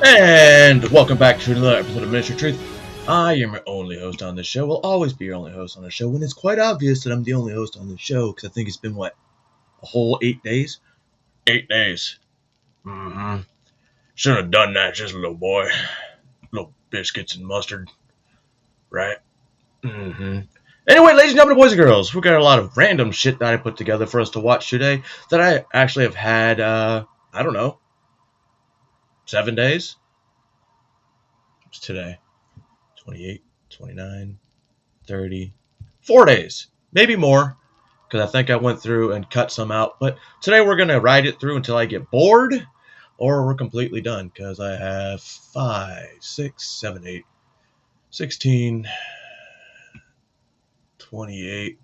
And welcome back to another episode of Ministry Truth. I am your only host on this show. Will always be your only host on the show. When it's quite obvious that I'm the only host on the show, because I think it's been a whole 8 days? 8 days. Shouldn't have done that, just a little boy. Little biscuits and mustard. Right? Anyway, ladies and gentlemen, boys and girls, we got a lot of random shit that I put together for us to watch today that I actually have had, 7 days? It's today. 28, 29, 30, 4 days, maybe more, because I think I went through and cut some out. But today we're going to ride it through until I get bored or we're completely done, because I have 5, 6, 7, 8, 16, 28.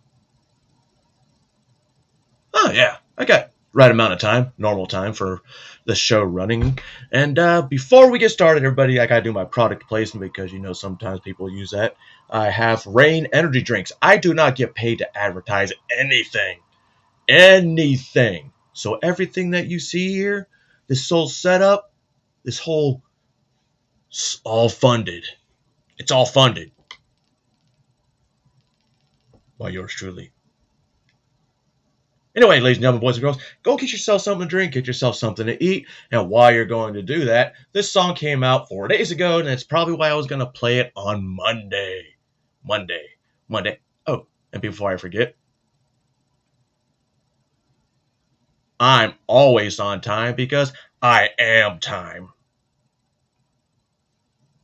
Oh, yeah, I got right amount of time, normal time for the show running. And before we get started, everybody, I gotta do my product placement because sometimes people use that. I have Rain energy drinks. I do not get paid to advertise anything. So everything that you see here, this whole setup, it's all funded. It's all funded by yours truly. Anyway, ladies and gentlemen, boys and girls, go get yourself something to drink, get yourself something to eat, and while you're going to do that, this song came out 4 days ago, and that's probably why I was going to play it on Monday. Monday. Oh, and before I forget, I'm always on time because I am time.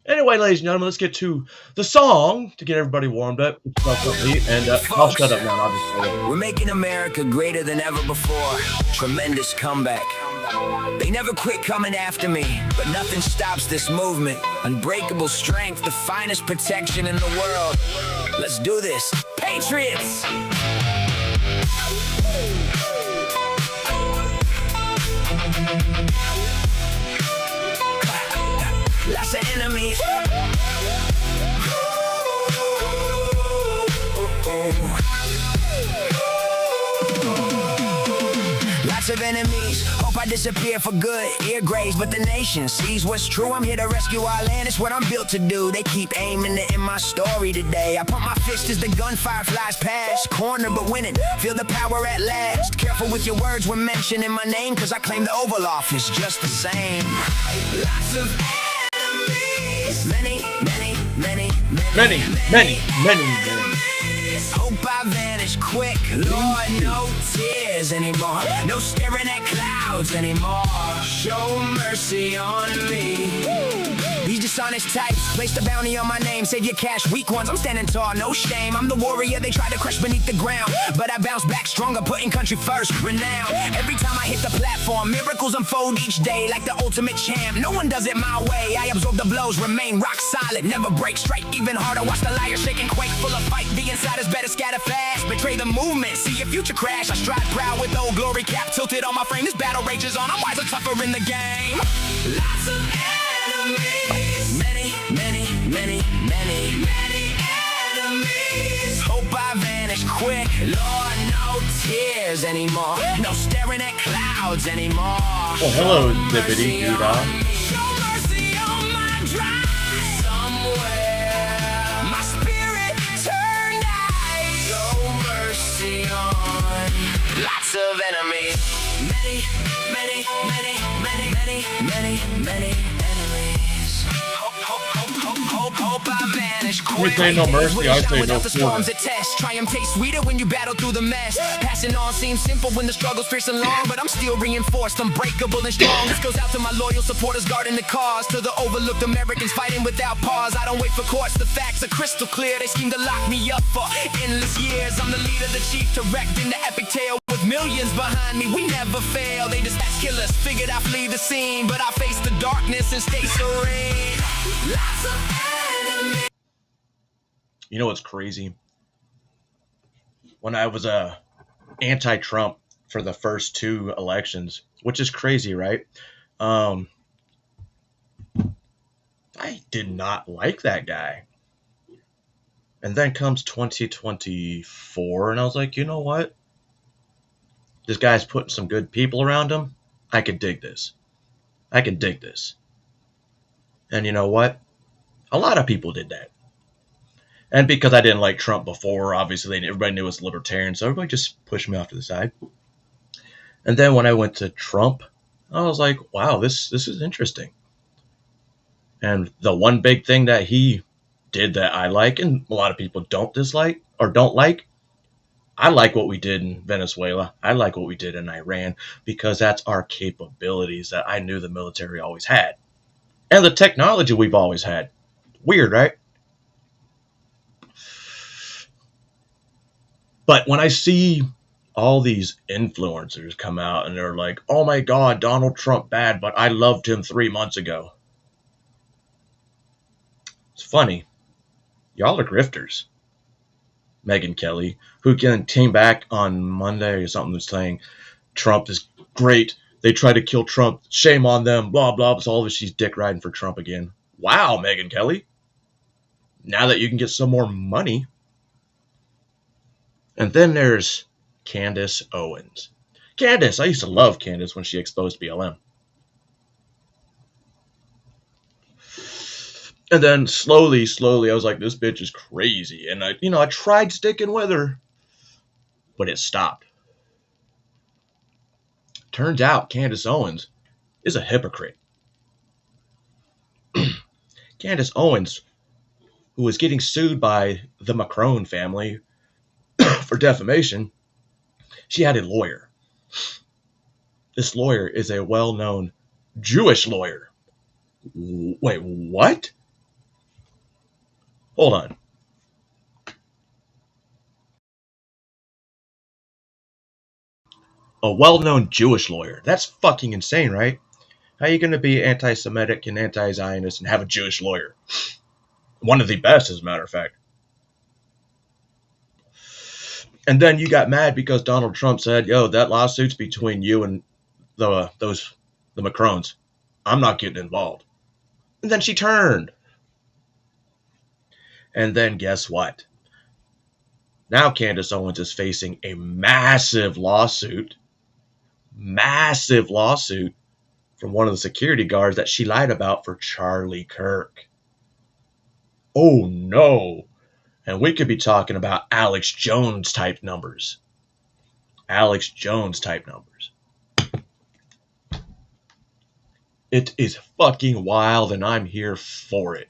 Anyway, ladies and gentlemen, let's get to the song to get everybody warmed up. And I'll shut up now. We're making America greater than ever before. Tremendous comeback. They never quit coming after me, but nothing stops this movement. Unbreakable strength, the finest protection in the world. Let's do this. Patriots! Lots of enemies. Lots of enemies. Hope I disappear for good. Ear graze, but the nation sees what's true. I'm here to rescue our land. It's what I'm built to do. They keep aiming to end my story today. I pump my fist as the gunfire flies past. Corner but winning. Feel the power at last. Careful with your words when mentioning my name, cause I claim the Oval Office just the same. Lots of Many. Hope I vanish quick. Lord, no tears anymore. No staring at clouds anymore. Show mercy on me. These dishonest types placed a bounty on my name. Save your cash, weak ones, I'm standing tall, no shame. I'm the warrior they tried to crush beneath the ground, but I bounce back stronger, putting country first, renown. Every time I hit the platform, miracles unfold each day like the ultimate champ. No one does it my way. I absorb the blows, remain rock solid, never break, strike even harder. Watch the liar shake and quake, full of fight. The insiders better scatter fast, betray the movement, see your future crash. I stride proud with old glory cap tilted on my frame. This battle rages on, I'm wiser, tougher in the game. Lots of enemies. Many enemies. Hope I vanish quick. Lord, no tears anymore. No staring at clouds anymore. Oh, hello, Zippity Doodah. Show mercy on my drive. Somewhere my spirit turned out. Show mercy on lots of enemies. Many enemies. Hope I vanish quick. We say no mercy, I say no form. Triumph tastes sweeter when you battle through the mess. Passing on seems simple when the struggle's fierce and long, but I'm still reinforced, unbreakable and strong. This goes out to my loyal supporters guarding the cause, to the overlooked Americans fighting without pause. I don't wait for courts, the facts are crystal clear. They scheme to lock me up for endless years. I'm the leader, the chief, directing the epic tale. With millions behind me, we never fail. They dispatch killers, figured I flee the scene, but I face the darkness and stay serene. Lots of enemies. You know what's crazy? When I was anti-Trump for the first 2 elections, which is crazy, right? I did not like that guy. And then comes 2024, and I was like, you know what? This guy's putting some good people around him. I can dig this. And you know what? A lot of people did that. And because I didn't like Trump before, obviously everybody knew I was libertarian, so everybody just pushed me off to the side. And then when I went to Trump, I was like, wow, this is interesting. And the one big thing that he did that I like, and a lot of people don't dislike or don't like, I like what we did in Venezuela. I like what we did in Iran because that's our capabilities that I knew the military always had. And the technology we've always had. Weird, right? But when I see all these influencers come out and they're like, oh my God, Donald Trump bad, but I loved him 3 months ago. It's funny. Y'all are grifters. Megyn Kelly, who came back on Monday or something, was saying Trump is great. They try to kill Trump. Shame on them. Blah, blah. It's all of she's dick riding for Trump again. Wow, Megyn Kelly. Now that you can get some more money. And then there's Candace Owens. Candace, I used to love Candace when she exposed BLM. And then slowly, I was like, this bitch is crazy. And I tried sticking with her, but it stopped. Turns out Candace Owens is a hypocrite. Candace Owens, who was getting sued by the Macron family for defamation, she had a lawyer. This lawyer is a well-known Jewish lawyer. Wait, what? Hold on. A well-known Jewish lawyer. That's fucking insane, right? How are you going to be anti-Semitic and anti-Zionist and have a Jewish lawyer? One of the best, as a matter of fact. And then you got mad because Donald Trump said, yo, that lawsuit's between you and the Macrons. I'm not getting involved. And then she turned. And then guess what? Now Candace Owens is facing a massive lawsuit from one of the security guards that she lied about for Charlie Kirk. Oh no. And we could be talking about Alex Jones type numbers. Alex Jones type numbers. It is fucking wild and I'm here for it.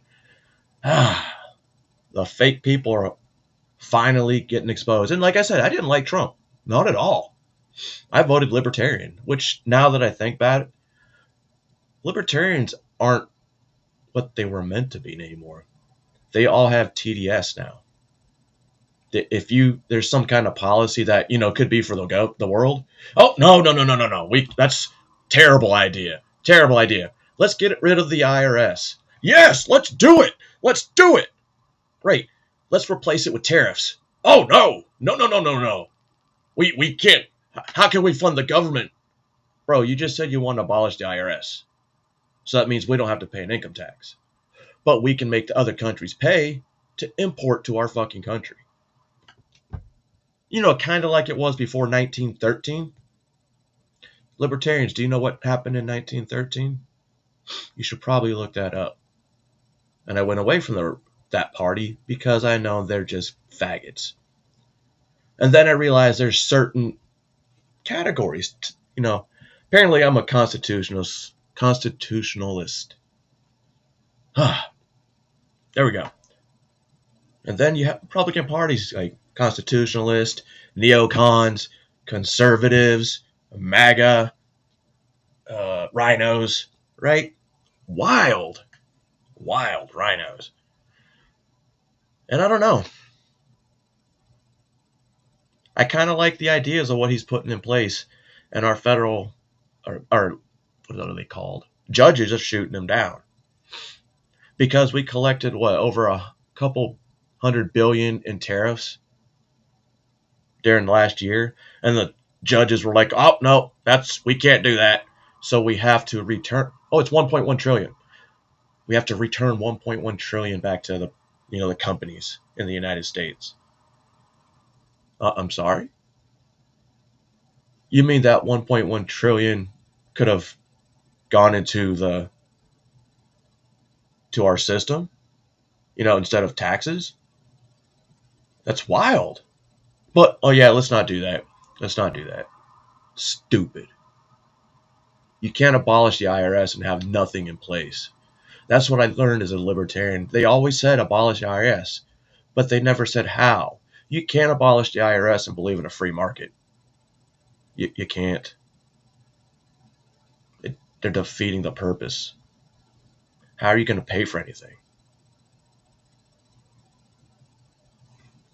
The fake people are finally getting exposed. And like I said, I didn't like Trump. Not at all. I voted libertarian, which now that I think about it, libertarians aren't what they were meant to be anymore. They all have TDS now. If there's some kind of policy that could be for the world. Oh no. That's terrible idea. Terrible idea. Let's get rid of the IRS. Yes, let's do it. Let's do it. Great. Let's replace it with tariffs. Oh no. We can't. How can we fund the government? Bro, you just said you want to abolish the IRS. So that means we don't have to pay an income tax. But we can make the other countries pay to import to our fucking country. Kind of like it was before 1913. Libertarians, do you know what happened in 1913? You should probably look that up. And I went away from that party because I know they're just faggots. And then I realized there's certain categories. Apparently I'm a constitutionalist. There we go. And then you have Republican parties like constitutionalist, neocons, conservatives, MAGA, rhinos, right? Wild rhinos. And I don't know. I kind of like the ideas of what he's putting in place, and our federal, or what are they called? Judges are shooting him down. Because we collected, over a couple $100 billion in tariffs during last year, and the judges were like, oh, no, we can't do that. So we have to return, it's 1.1 trillion. We have to return 1.1 trillion back to the companies in the United States. I'm sorry? You mean that 1.1 trillion could have gone into the to our system, instead of taxes. That's wild. But, oh yeah, let's not do that. Let's not do that. Stupid. You can't abolish the IRS and have nothing in place. That's what I learned as a libertarian. They always said abolish the IRS, but they never said how. You can't abolish the IRS and believe in a free market. You can't. They're defeating the purpose. How are you going to pay for anything?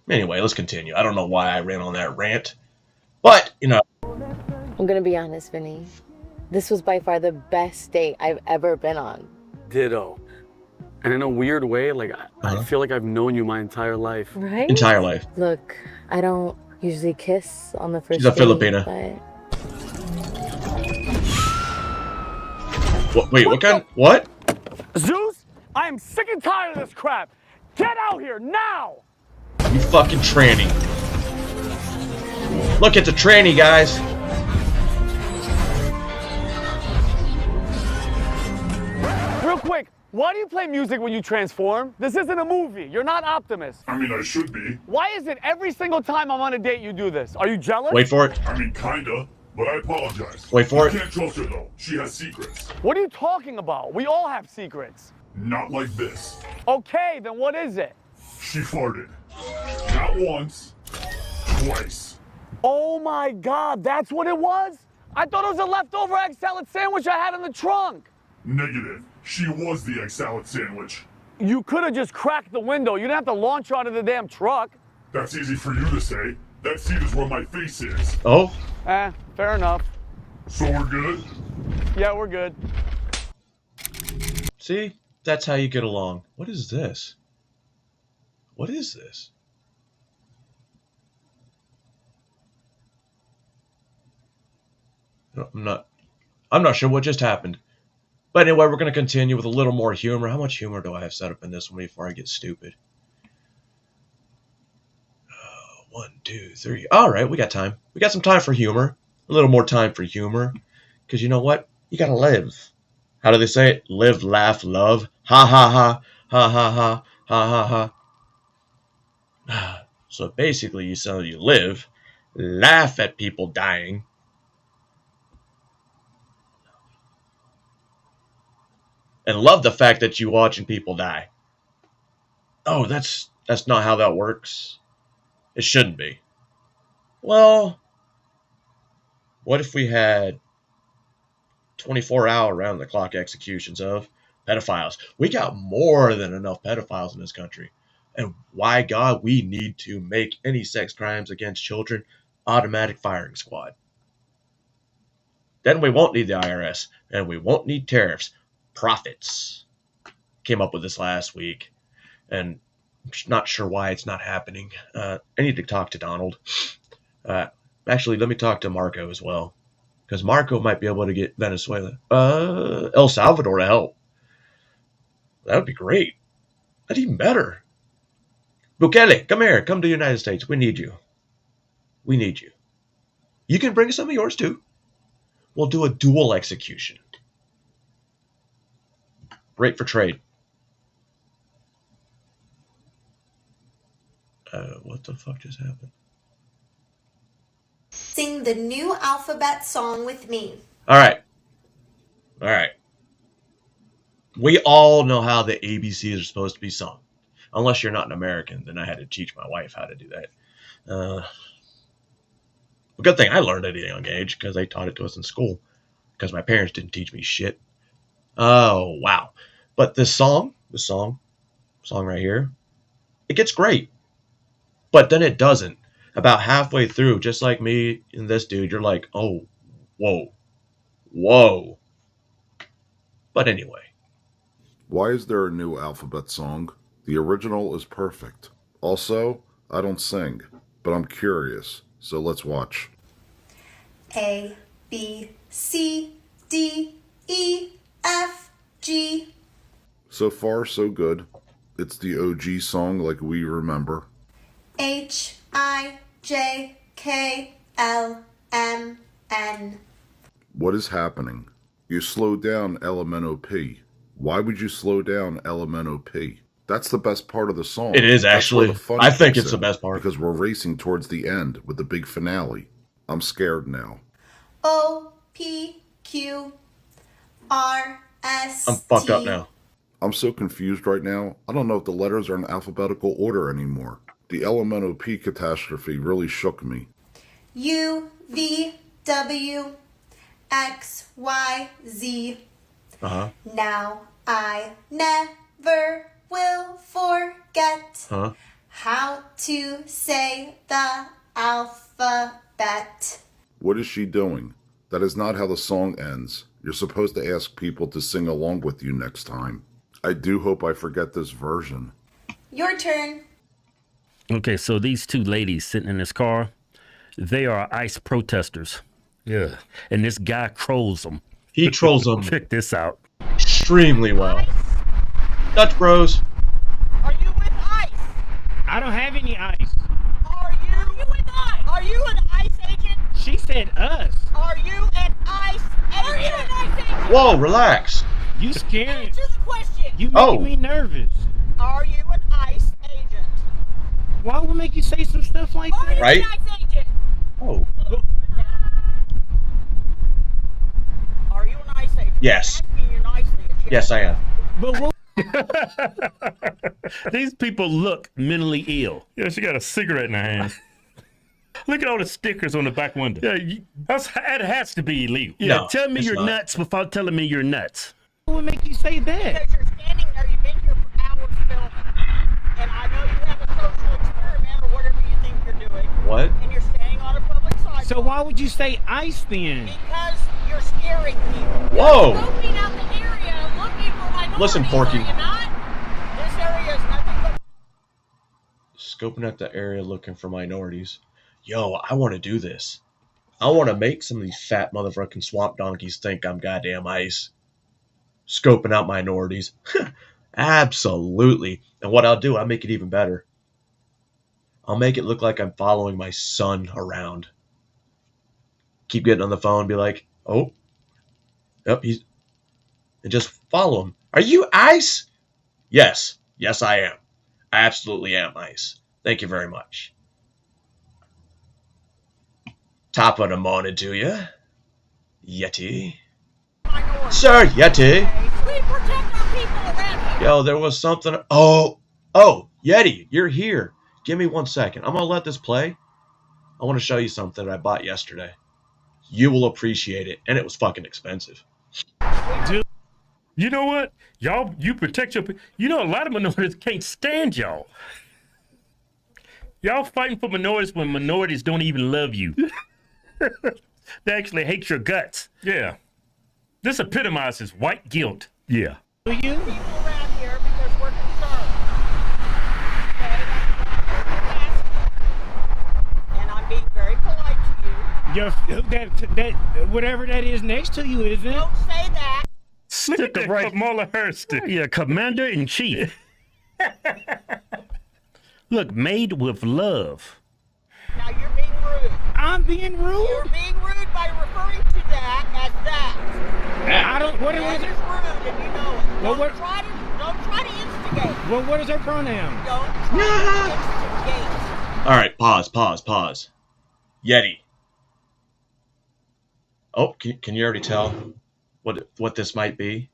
Anyway, let's continue. I don't know why I ran on that rant, but, I'm gonna be honest, Vinny. This was by far the best date I've ever been on. Ditto. And in a weird way, like, I feel like I've known you my entire life. Right? Entire life. Look, I don't usually kiss on the first She's a date, Filipina. but... Wait, what kind? What? Zeus, I am sick and tired of this crap. Get out here now! You fucking tranny. Look at the tranny, guys. Real quick, why do you play music when you transform? This isn't a movie. You're not Optimus. I mean, I should be. Why is it every single time I'm on a date you do this? Are you jealous? Wait for it. I mean, kinda. But I apologize. Wait for it. You can't trust her, though. She has secrets. What are you talking about? We all have secrets. Not like this. Okay, then what is it? She farted. Not once. Twice. Oh my God, that's what it was? I thought it was a leftover egg salad sandwich I had in the trunk. Negative. She was the egg salad sandwich. You could have just cracked the window. You didn't have to launch out of the damn truck. That's easy for you to say. That seat is where my face is. Oh? Fair enough. So we're good? Yeah, we're good. See? That's how you get along. What is this? What is this? I'm not sure what just happened. But anyway, we're going to continue with a little more humor. How much humor do I have set up in this one before I get stupid? 1, 2, 3. All right, we got time. We got some time for humor. A little more time for humor. Because you know what? You got to live. How do they say it? Live, laugh, love. Ha, ha, ha. Ha, ha, ha. Ha, ha, ha. So basically, you live, laugh at people dying, and love the fact that you're watching people die. Oh, that's not how that works. It shouldn't be. Well, what if we had 24-hour round-the-clock executions of pedophiles? We got more than enough pedophiles in this country. And why, God, we need to make any sex crimes against children automatic firing squad. Then we won't need the IRS, and we won't need tariffs. Profits. Came up with this last week, and I'm not sure why it's not happening. I need to talk to Donald. Actually, let me talk to Marco as well, because Marco might be able to get Venezuela, El Salvador to help. That would be great. That's even better. Bukele, come here. Come to the United States. We need you. We need you. You can bring some of yours too. We'll do a dual execution. Great for trade. What the fuck just happened? Sing the new alphabet song with me. All right. All right. We all know how the ABCs are supposed to be sung. Unless you're not an American, then I had to teach my wife how to do that. A good thing I learned at a young age, because they taught it to us in school. Because my parents didn't teach me shit. Oh, wow. But this song right here, it gets great. But then it doesn't. About halfway through, just like me and this dude, you're like, oh, whoa. Whoa. But anyway. Why is there a new alphabet song? The original is perfect. Also, I don't sing, but I'm curious, so let's watch. A, B, C, D, E, F, G. So far, so good. It's the OG song like we remember. H, I, J, K, L, M, N. What is happening? You slowed down LMNOP. Why would you slow down LMNOP? That's the best part of the song. It is That's where actually. the fun I think kicks it's the in, best part. because we're racing towards the end with the big finale. I'm scared now. O P Q R S T. I'm fucked up now. I'm so confused right now. I don't know if the letters are in alphabetical order anymore. The LMNOP catastrophe really shook me. U V W X Y Z. Uh-huh. Now I never will forget Huh? how to say the alphabet. What is she doing? That is not how the song ends. You're supposed to ask people to sing along with you next time. I do hope I forget this version. Your turn. Okay, so these two ladies sitting in this car, they are ICE protesters. Yeah. And this guy trolls them. He trolls them Check this out. extremely well. Dutch Bros. Are you with ICE? I don't have any ice. Are you with ICE? Are you an ICE agent? She said us. Are you an ICE agent? Are you an ICE agent? Whoa, relax. You scared. Answer the question. You Oh. making me nervous. Are you an ICE agent? Why would make you say some stuff like Are that? you Right? an ICE agent? Oh, Are you an ICE agent? Yes. I'm asking you nicely, Jim. yes, I am. But what? These people look mentally ill. Yeah, she got a cigarette in her hand. Look at all the stickers on the back window. Yeah, that has to be illegal. Yeah, No, tell me it's you're not. nuts without telling me you're nuts. What would make you say that? Because you're standing there, you've been here for hours filming, and I know you have a social experiment or whatever you think you're doing, What? and you're standing on a public sidewalk. So why would you say ice then? Because you're scaring people. Whoa. You're scoping out the area, looking for minorities. Listen, Porky. Are you not? This area is nothing but. Scoping out the area looking for minorities. Yo, I want to do this. I want to make some of these fat motherfucking swamp donkeys think I'm goddamn ICE. Scoping out minorities. Absolutely. And what I'll do, I'll make it even better. I'll make it look like I'm following my son around. Keep getting on the phone and be like, oh, yep, and just follow him. Are you ICE? Yes. Yes, I am. I absolutely am ICE. Thank you very much. Top of the morning to you, Yeti. Sir Yeti. We protect our people around here. Yo, there was something. Oh, Yeti, you're here. Give me 1 second. I'm going to let this play. I want to show you something that I bought yesterday. You will appreciate it. And it was fucking expensive. Dude, you know what? Y'all, you protect your... You know, a lot of minorities can't stand y'all. Y'all fighting for minorities when minorities don't even love you. They actually hate your guts. Yeah. This epitomizes white guilt. Yeah. Do you? People around here because we're concerned. Okay, that's and I'm being very polite to you. That whatever that is next to you, isn't it? Don't say that. Stick of right, Kamala Harris. Yeah, Commander in Chief. Look, made with love. Now you're being rude. I'm being rude. You're being rude by referring to that as that. I don't. What That is is it? rude, and you know it. Well, Don't try to instigate. Well, what is her pronoun? Don't try to instigate. All right, pause. Yeti. Oh, can you already tell what this might be?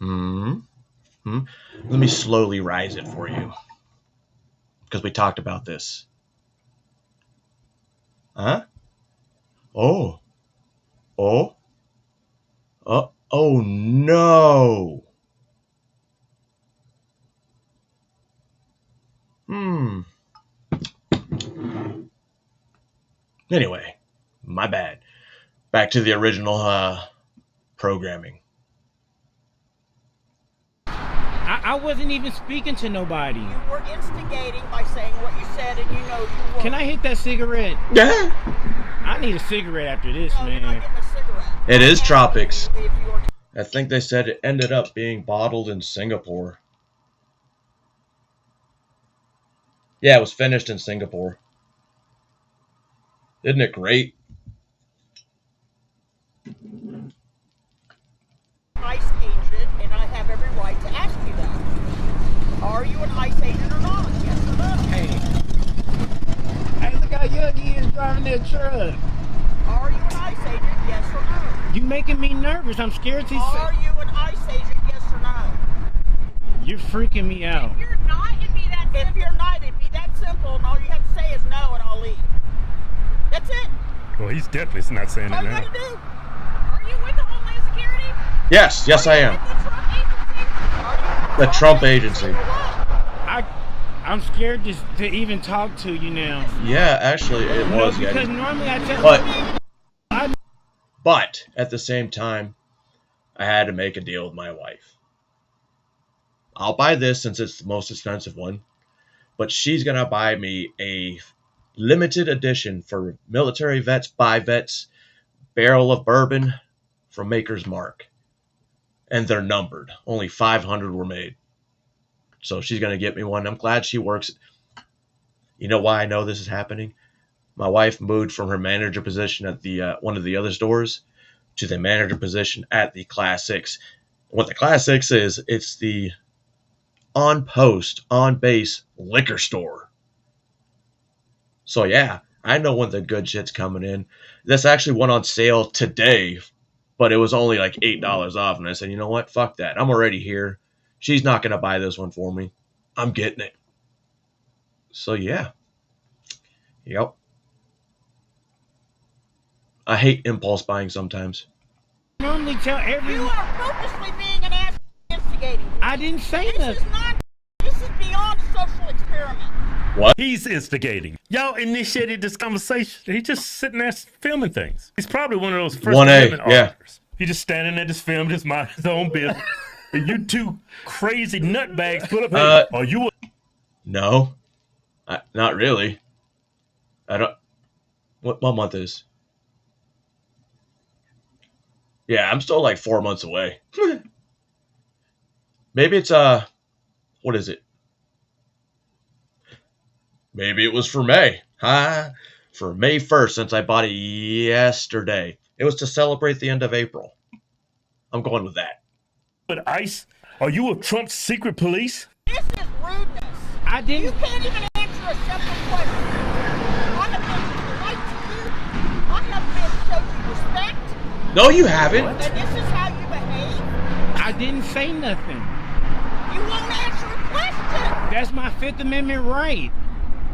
Let me slowly rise it for you. Because we talked about this. Huh? Oh no. Anyway, my bad. Back to the original programming. I wasn't even speaking to nobody. You were instigating by saying what you said, and you know you were. Can I hit that cigarette? Yeah. I need a cigarette after this, No, you're not man. getting a cigarette. It is I'm tropics. asking you if you were- I think they said it ended up being bottled in Singapore. Yeah, it was finished in Singapore. Isn't it great? ICE agent a truck. Are you an ICE agent, yes or no? You making me nervous. I'm scared to Are you an ICE agent, yes or no? You're freaking me out. If you're not, it'd be that simple. If you're not, it'd be that simple, and all you have to say is no, and I'll leave. That's it. Well, he's definitely not saying All it you now. gotta do. Are you with the Homeland Security? Yes, I am. The Trump agency. I'm scared to even talk to you now. Yeah, actually, it was. Because normally I tell. But at the same time, I had to make a deal with my wife. I'll buy this since it's the most expensive one, but she's gonna buy me a limited edition for military vets, by vets, barrel of bourbon from Maker's Mark, and they're numbered. Only 500 were made. So she's going to get me one. I'm glad she works. You know why I know this is happening? My wife moved from her manager position at the one of the other stores to the manager position at the Class 6. What the Class 6 is, it's the on-post, on-base liquor store. So yeah, I know when the good shit's coming in. This actually went on sale today, but it was only like $8 off. And I said, you know what? Fuck that. I'm already here. She's not going to buy this one for me. I'm getting it. So, yeah. Yep. I hate impulse buying sometimes. I normally tell everyone. You are purposely being an ass instigating. I didn't say nothing. This is beyond a social experiment. What? He's instigating. Y'all initiated this conversation. He's just sitting there filming things. He's probably one of those First Amendment auditors. He's just standing there, just filming, just minding his own business. And you two crazy nutbags put up here. Are you? No, not really. I don't. What month is? Yeah, I'm still like 4 months away. Maybe it's what is it? Maybe it was for May. For May 1st, since I bought it yesterday. It was to celebrate the end of April. I'm going with that. But ICE? Are you of Trump's secret police? This is rudeness. I didn't. You can't even answer a simple question. I have been polite to you. I have been showing you respect. No, you haven't. And this is how you behave. I didn't say nothing. You won't answer a question. That's my Fifth Amendment right.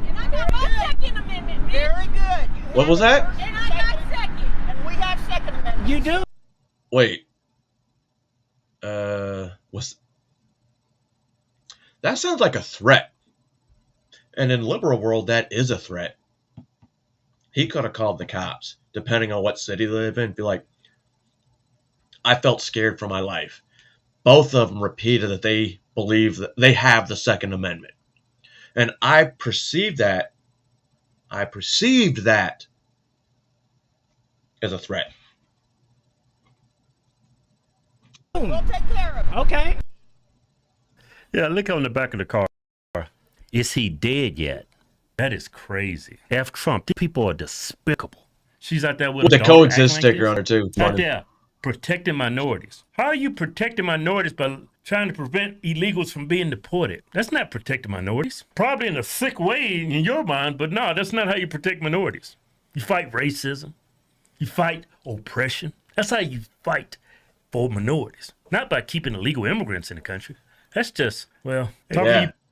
And I got my Second Amendment. Very good. What was that? And I got second. And we have Second Amendment. You do? Wait. That sounds like a threat. And in liberal world, that is a threat. He could have called the cops, depending on what city they live in. Be like, I felt scared for my life. Both of them repeated that they believe that they have the Second Amendment. And I perceived that as a threat. We'll take care of it. Okay. Yeah, look on the back of the car. Is he dead yet? That is crazy. F Trump. These people are despicable. She's out there with the coexist sticker on her too. Out there protecting minorities. How are you protecting minorities by trying to prevent illegals from being deported? That's not protecting minorities. Probably in a sick way in your mind, but no, that's not how you protect minorities. You fight racism. You fight oppression. That's how you fight for minorities. Not by keeping illegal immigrants in the country. That's just, well,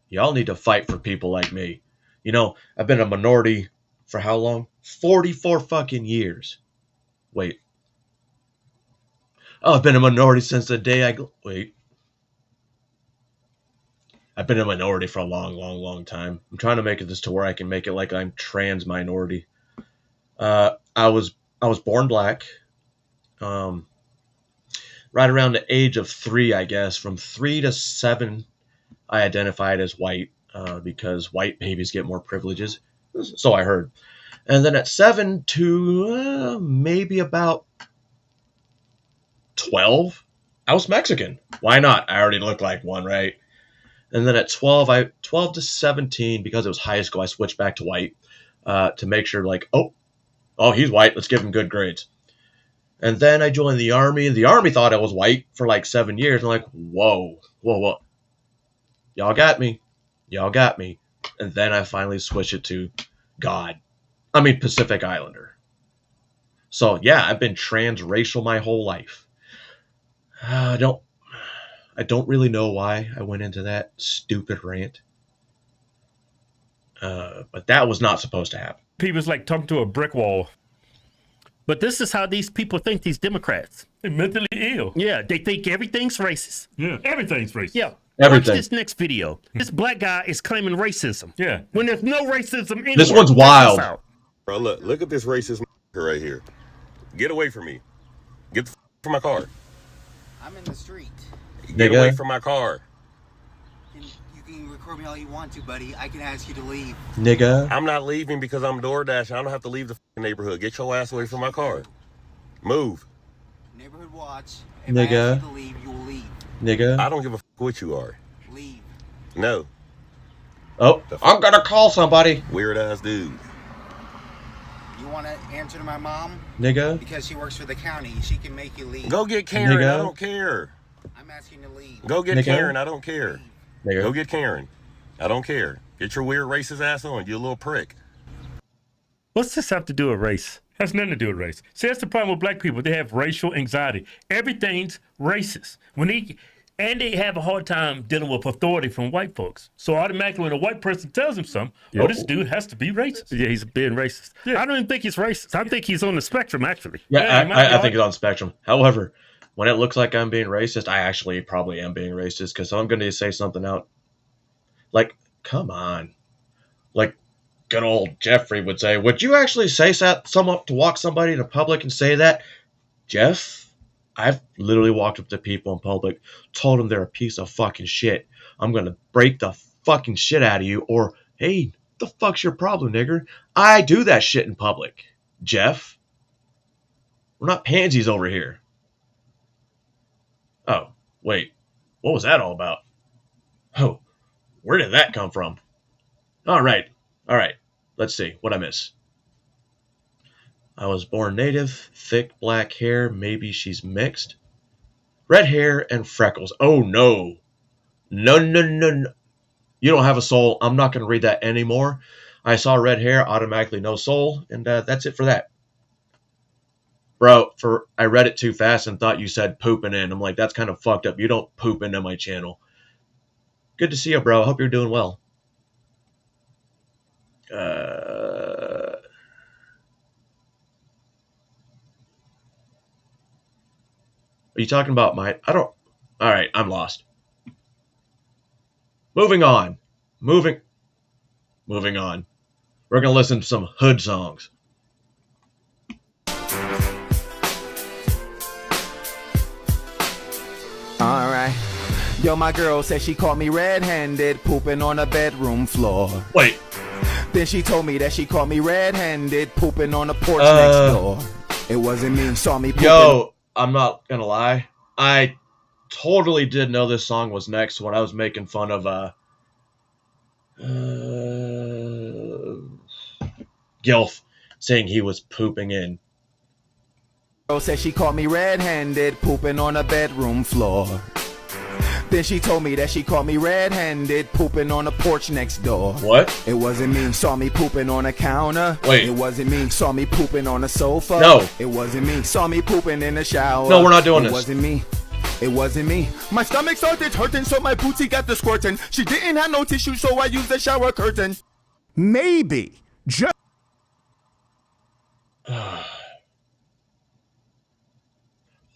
y'all need to fight for people like me. You know, I've been a minority for how long? 44 fucking years. Wait. Oh, I've been a minority since the day I've been a minority for a long time. I'm trying to make this to where I can make it like I'm trans minority. I was born black. Right around the age of 3, I guess. From 3 to 7, I identified as white because white babies get more privileges. So I heard. And then at 7 to maybe about 12, I was Mexican. Why not? I already look like one, right? And then at 12 to 17, because it was high school, I switched back to white to make sure, like, oh, he's white. Let's give him good grades. And then I joined the Army. The Army thought I was white for like 7 years. I'm like, whoa. Y'all got me. And then I finally switched it to God. I mean Pacific Islander. So yeah, I've been transracial my whole life. I don't really know why I went into that stupid rant. But that was not supposed to happen. People's like talking to a brick wall. But this is how these people think, these Democrats. They're mentally ill. Yeah, they think everything's racist. Yeah, everything's racist. Yeah. Everything. Watch this next video. This black guy is claiming racism. Yeah. When there's no racism anywhere. This one's wild. Bro, look at this racist right here. Get away from me. Get the from my car. I'm in the street. Get away from my car. You can record me all you want to, buddy. I can ask you to leave. Nigga. I'm not leaving because I'm DoorDash. I don't have to leave the neighborhood. Get your ass away from my car. Move. Neighborhood watch. If Nigga. I ask you to leave, you will leave. Nigga. I don't give a what you are. Leave. No. Oh, I'm gonna call somebody. Weird ass dude. You want to answer to my mom? Nigga. Because she works for the county. She can make you leave. Go get Karen. Nigga. I don't care. I'm asking you to leave. Go get Nigga. Karen. I don't care. Nigga. Go get Karen. I don't care. Get your weird racist ass on, you little prick. What's this have to do with race? Has nothing to do with race. See, that's the problem with black people. They have racial anxiety. Everything's racist. And they have a hard time dealing with authority from white folks. So automatically when a white person tells them something, oh, this dude has to be racist. Yeah, he's being racist. Yeah. I don't even think he's racist. I think he's on the spectrum, actually. Yeah, I think he's on the spectrum. However, when it looks like I'm being racist, I actually probably am being racist because I'm going to say something out. Like, come on. Like, good old Jeffrey would say, would you actually say someone to walk somebody in public and say that? Jeff, I've literally walked up to people in public, told them they're a piece of fucking shit. I'm going to break the fucking shit out of you. Or, hey, the fuck's your problem, nigger? I do that shit in public, Jeff. We're not pansies over here. Oh, wait. What was that all about? Oh, where did that come from? All right. Let's see. What'd I miss? I was born native, thick black hair, maybe she's mixed. Red hair and freckles. Oh, no. No. You don't have a soul. I'm not going to read that anymore. I saw red hair, automatically no soul, and that's it for that. Bro, I read it too fast and thought you said pooping in. I'm like, that's kind of fucked up. You don't poop into my channel. Good to see you, bro. I hope you're doing well. Are you talking about Alright, I'm lost. Moving on. Moving on. We're going to listen to some hood songs. Alright. Yo, my girl said she caught me red-handed, pooping on a bedroom floor. Wait. Then she told me that she caught me red-handed, pooping on the porch next door. It wasn't me, saw me pooping. Yo, I'm not gonna lie. I totally did know this song was next when I was making fun of Gilf saying he was pooping in. Girl said she caught me red-handed, pooping on a bedroom floor. Then she told me that she caught me red-handed, pooping on the porch next door. What? It wasn't me, saw me pooping on a counter. Wait. It wasn't me, saw me pooping on a sofa. No. It wasn't me, saw me pooping in the shower. No, we're not doing this. It wasn't me. It wasn't me. My stomach started hurting, so my booty got the squirting. She didn't have no tissue, so I used the shower curtain. Maybe. Just.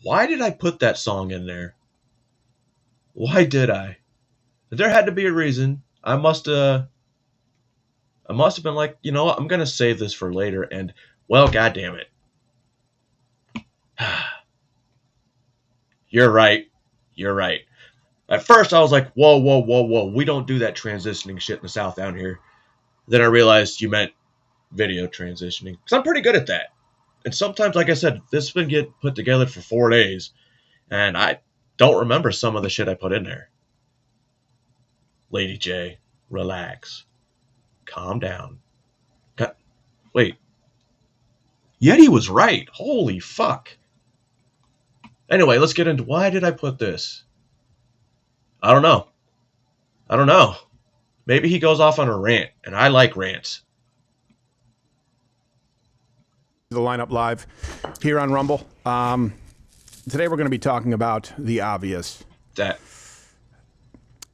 Why did I put that song in there? Why did I? There had to be a reason. I must have been like, you know what, I'm gonna save this for later, and well, goddamn it. You're right. At first I was like, whoa, we don't do that transitioning shit in the South down here. Then I realized you meant video transitioning, because I'm pretty good at that. And sometimes, like I said, this has been get put together for 4 days, and I don't remember some of the shit I put in there. Lady J, relax. Calm down. Wait. Yeti was right. Holy fuck. Anyway, let's get into why did I put this? I don't know. Maybe he goes off on a rant, and I like rants. The lineup live here on Rumble. Today we're going to be talking about the obvious.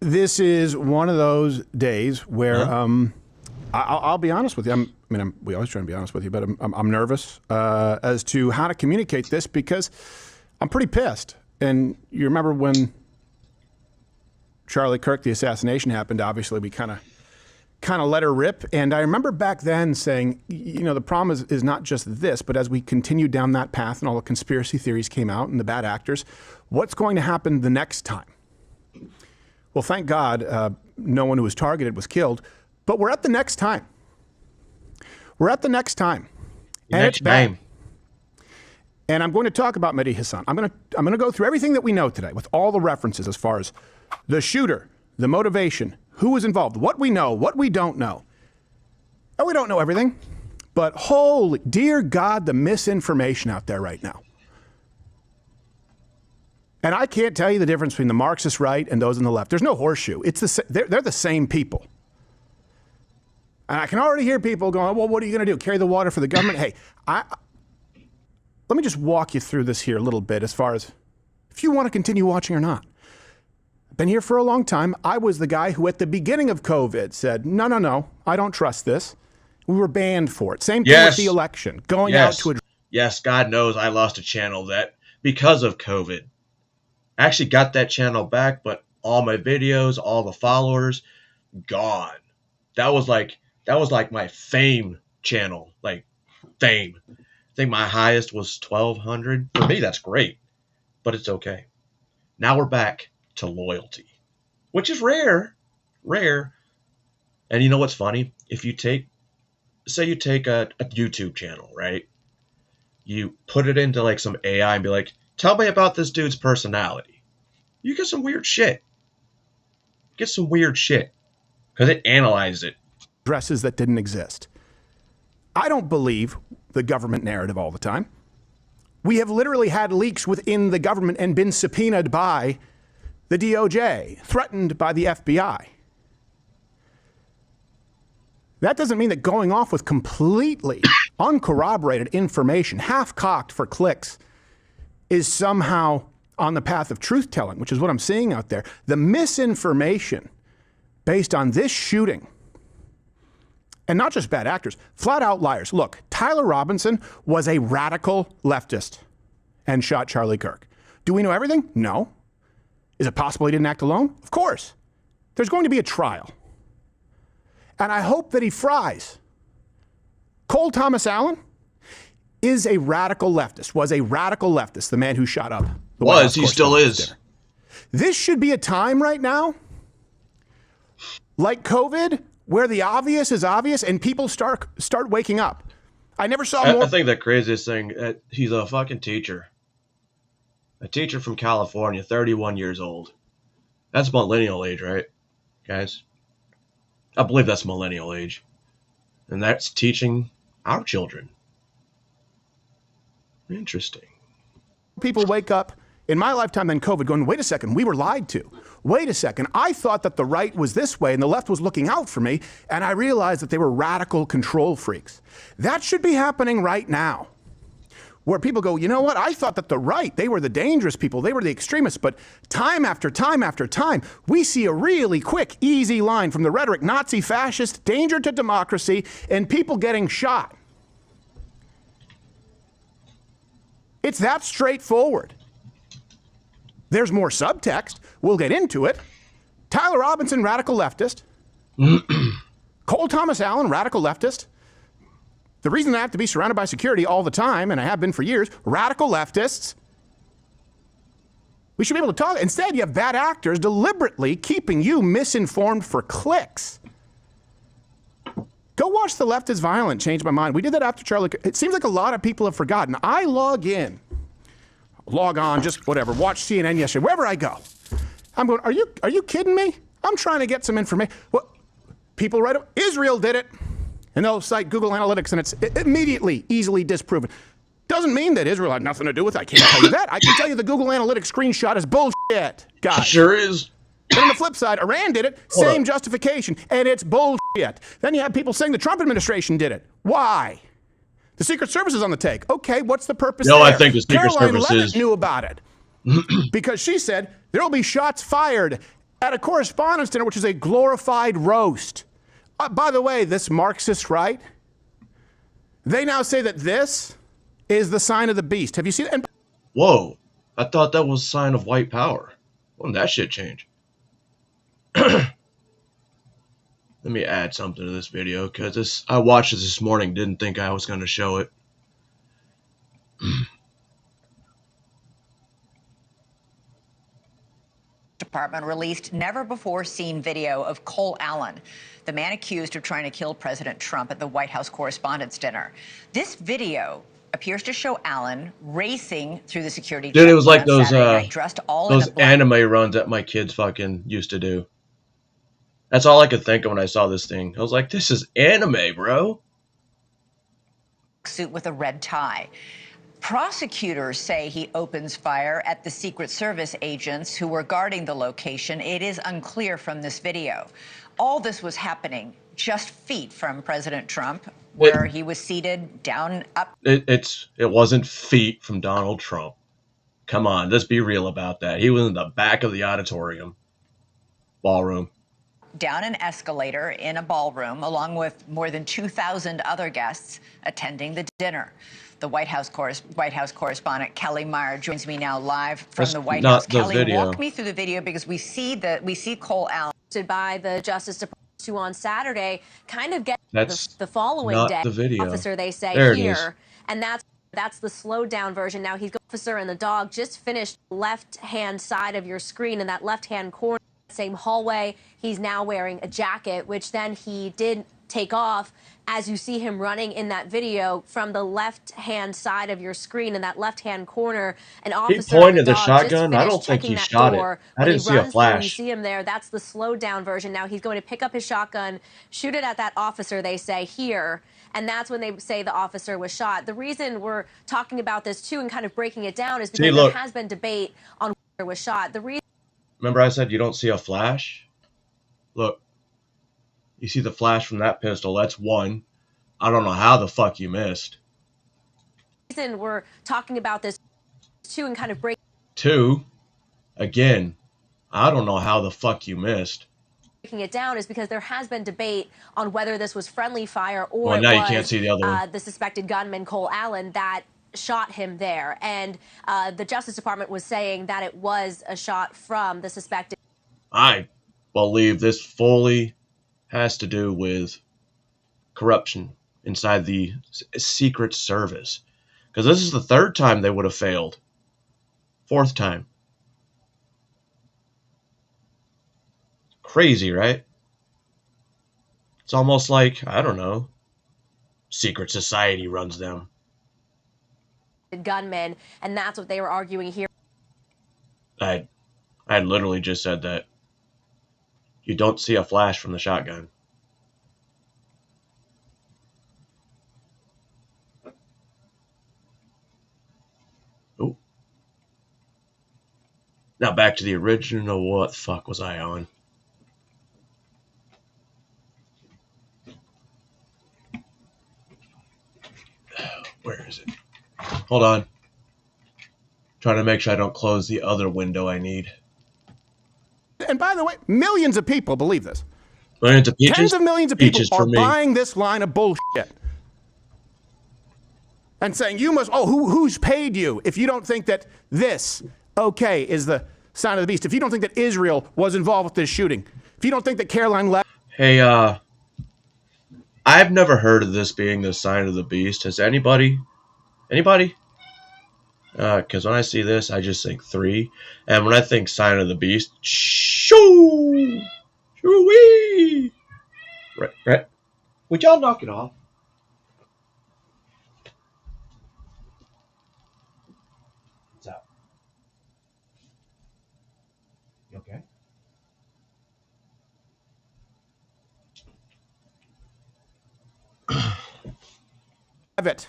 This is one of those days where I'll be honest with you. We always try to be honest with you, but I'm nervous as to how to communicate this because I'm pretty pissed. And you remember when Charlie Kirk, the assassination happened, obviously we kind of let her rip. And I remember back then saying, the problem is not just this, but as we continued down that path and all the conspiracy theories came out and the bad actors, what's going to happen the next time? Well, thank God no one who was targeted was killed, but we're at the next time. We're at the next time. And it's bad. And I'm going to talk about Mehdi Hassan. I'm going to go through everything that we know today with all the references as far as the shooter, the motivation, who was involved, what we know, what we don't know. And we don't know everything, but holy, dear God, the misinformation out there right now. And I can't tell you the difference between the Marxist right and those on the left. There's no horseshoe. They're the same people. And I can already hear people going, well, what are you going to do? Carry the water for the government? Hey, let me just walk you through this here a little bit as far as if you want to continue watching or not. I've been here for a long time. I was the guy who at the beginning of COVID said, no, I don't trust this. We were banned for it. Same thing with the election. Going out to a... Yes, God knows I lost a channel that because of COVID. I actually got that channel back, but all my videos, all the followers, gone. That was like my fame channel, like fame. I think my highest was 1,200. For me, that's great, but it's okay. Now we're back to loyalty, which is rare. And you know what's funny? If you say you take a YouTube channel, right? You put it into like some AI and be like, tell me about this dude's personality. You get some weird shit. Because it analyzes it. Dresses that didn't exist. I don't believe the government narrative all the time. We have literally had leaks within the government and been subpoenaed by the DOJ, threatened by the FBI. That doesn't mean that going off with completely uncorroborated information, half-cocked for clicks, is somehow on the path of truth-telling, which is what I'm seeing out there. The misinformation based on this shooting, and not just bad actors, flat out liars. Look, Tyler Robinson was a radical leftist and shot Charlie Kirk. Do we know everything? No. Is it possible he didn't act alone? Of course. There's going to be a trial. And I hope that he fries. Cole Thomas Allen is a radical leftist, was a radical leftist, the man who shot up. He still is. This should be a time right now, like COVID, where the obvious is obvious and people start waking up. I never saw more. I think the craziest thing, he's a fucking teacher. A teacher from California, 31 years old. That's millennial age, right, guys? I believe that's millennial age. And that's teaching our children. Interesting. People wake up in my lifetime than COVID going, wait a second, we were lied to. Wait a second, I thought that the right was this way and the left was looking out for me, and I realized that they were radical control freaks. That should be happening right now. Where people go, you know what, I thought that the right, they were the dangerous people, they were the extremists, but time after time after time, we see a really quick, easy line from the rhetoric, Nazi, fascist, danger to democracy, and people getting shot. It's that straightforward. There's more subtext. We'll get into it. Tyler Robinson, radical leftist. Cole Thomas Allen, radical leftist. The reason I have to be surrounded by security all the time, and I have been for years, radical leftists. We should be able to talk. Instead, you have bad actors deliberately keeping you misinformed for clicks. Go watch The Left is Violent, Changed My Mind. We did that after Charlie. It seems like a lot of people have forgotten. I log on, just whatever, watch CNN yesterday, wherever I go. I'm going, are you kidding me? I'm trying to get some information. Well, people write, Israel did it. And they'll cite Google Analytics, and it's immediately, easily disproven. Doesn't mean that Israel had nothing to do with it. I can't tell you that. I can tell you the Google Analytics screenshot is bullshit, guys. Sure is. But on the flip side, Iran did it, same justification, and it's bullshit. Then you have people saying the Trump administration did it. Why? The Secret Service is on the take. Okay, what's the purpose No, there? I think the Secret Caroline Service Levitt is... knew about it because she said there will be shots fired at a correspondence dinner, which is a glorified roast. By the way, this Marxist right, they now say that this is the sign of the beast. Have you seen it? Whoa, I thought that was a sign of white power. When did that shit change? Let me add something to this video, because I watched it this morning, didn't think I was going to show it. Department released never-before-seen video of Cole Allen, the man accused of trying to kill President Trump at the White House Correspondents' Dinner. This video appears to show Allen racing through the security. Dude, it was like those those anime runs that my kids fucking used to do. That's all I could think of when I saw this thing. I was like, this is anime, bro. Suit with a red tie. Prosecutors say he opens fire at the Secret Service agents who were guarding the location. It is unclear from this video. All this was happening just feet from President Trump, where he was seated down up. It wasn't feet from Donald Trump. Come on, let's be real about that. He was in the back of the auditorium. Ballroom. Down an escalator in a ballroom, along with more than 2,000 other guests attending the dinner. The White House correspondent Kelly Meyer joins me now live from the White House. Kelly, walk me through the video, because we see Cole Allen by the Justice Department who on Saturday kind of get the following not day. The video. Officer, they say there here, and that's the slowed down version. Now he's officer, and the dog just finished left hand side of your screen in that left hand corner, same hallway. He's now wearing a jacket, which then he did take off, as you see him running in that video from the left-hand side of your screen in that left-hand corner. An officer, he pointed the shotgun. I don't think he shot it. I didn't see a flash. You see him there. That's the slowed down version. Now he's going to pick up his shotgun, shoot it at that officer, they say here, and that's when they say the officer was shot. The reason we're talking about this too and kind of breaking it down is because there has been debate on whether was shot. The reason. Remember I said you don't see a flash? Look. You see the flash from that pistol. That's one. I don't know how the fuck you missed. The reason we're talking about this too and kind of break. Two. Again, I don't know how the fuck you missed. Breaking it down is because there has been debate on whether this was friendly fire or well, now you can't see the other one. The suspected gunman Cole Allen that shot him there, and the Justice Department was saying that it was a shot from the suspected. I believe this fully has to do with corruption inside the Secret Service. Because this is the third time they would have failed. Fourth time. Crazy, right? It's almost like, I don't know, secret society runs them. Gunmen, and that's what they were arguing here. I literally just said that. You don't see a flash from the shotgun. Oh. Now back to the original. What the fuck was I on? Where is it? Hold on. Trying to make sure I don't close the other window I need. And by the way, millions of people believe this. Millions of peaches? Tens of millions of people are buying this line of bullshit. And saying, you must, who's paid you if you don't think that this, is the sign of the beast? If you don't think that Israel was involved with this shooting? If you don't think that Caroline Levitt... Hey, I've never heard of this being the sign of the beast. Has anybody? Anybody? Because when I see this, I just think 3. And when I think sign of the beast, shoo! Shoo-wee! Right. Would y'all knock it off? What's up? You okay? Levitt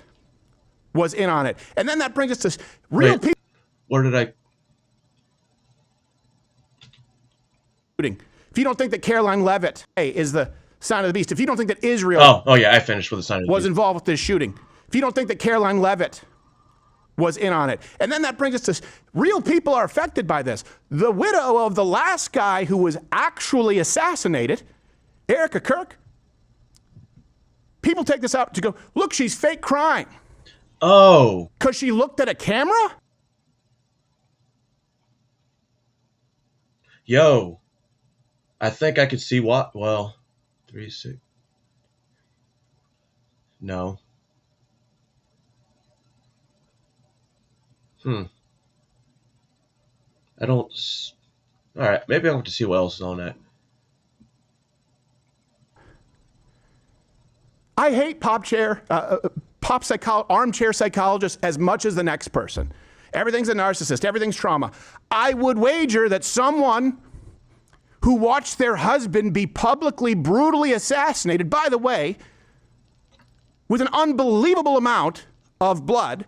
was in on it. And then that brings us to real people. Where did I... If you don't think that Caroline Levitt is the sign of the beast, if you don't think that Israel Oh yeah, I finished with the sign of the was beast. Involved with this shooting, if you don't think that Caroline Leavitt was in on it. And then that brings us to real people are affected by this. The widow of the last guy who was actually assassinated, Erica Kirk, people take this out to go, look, she's fake crying. Oh. Because she looked at a camera? Yo. I think I could see what. Well, 3, 6. No. I don't. All right, maybe I'll have to see what else is on that. I hate armchair psychologists as much as the next person. Everything's a narcissist. Everything's trauma. I would wager that someone who watched their husband be publicly, brutally assassinated, by the way, with an unbelievable amount of blood.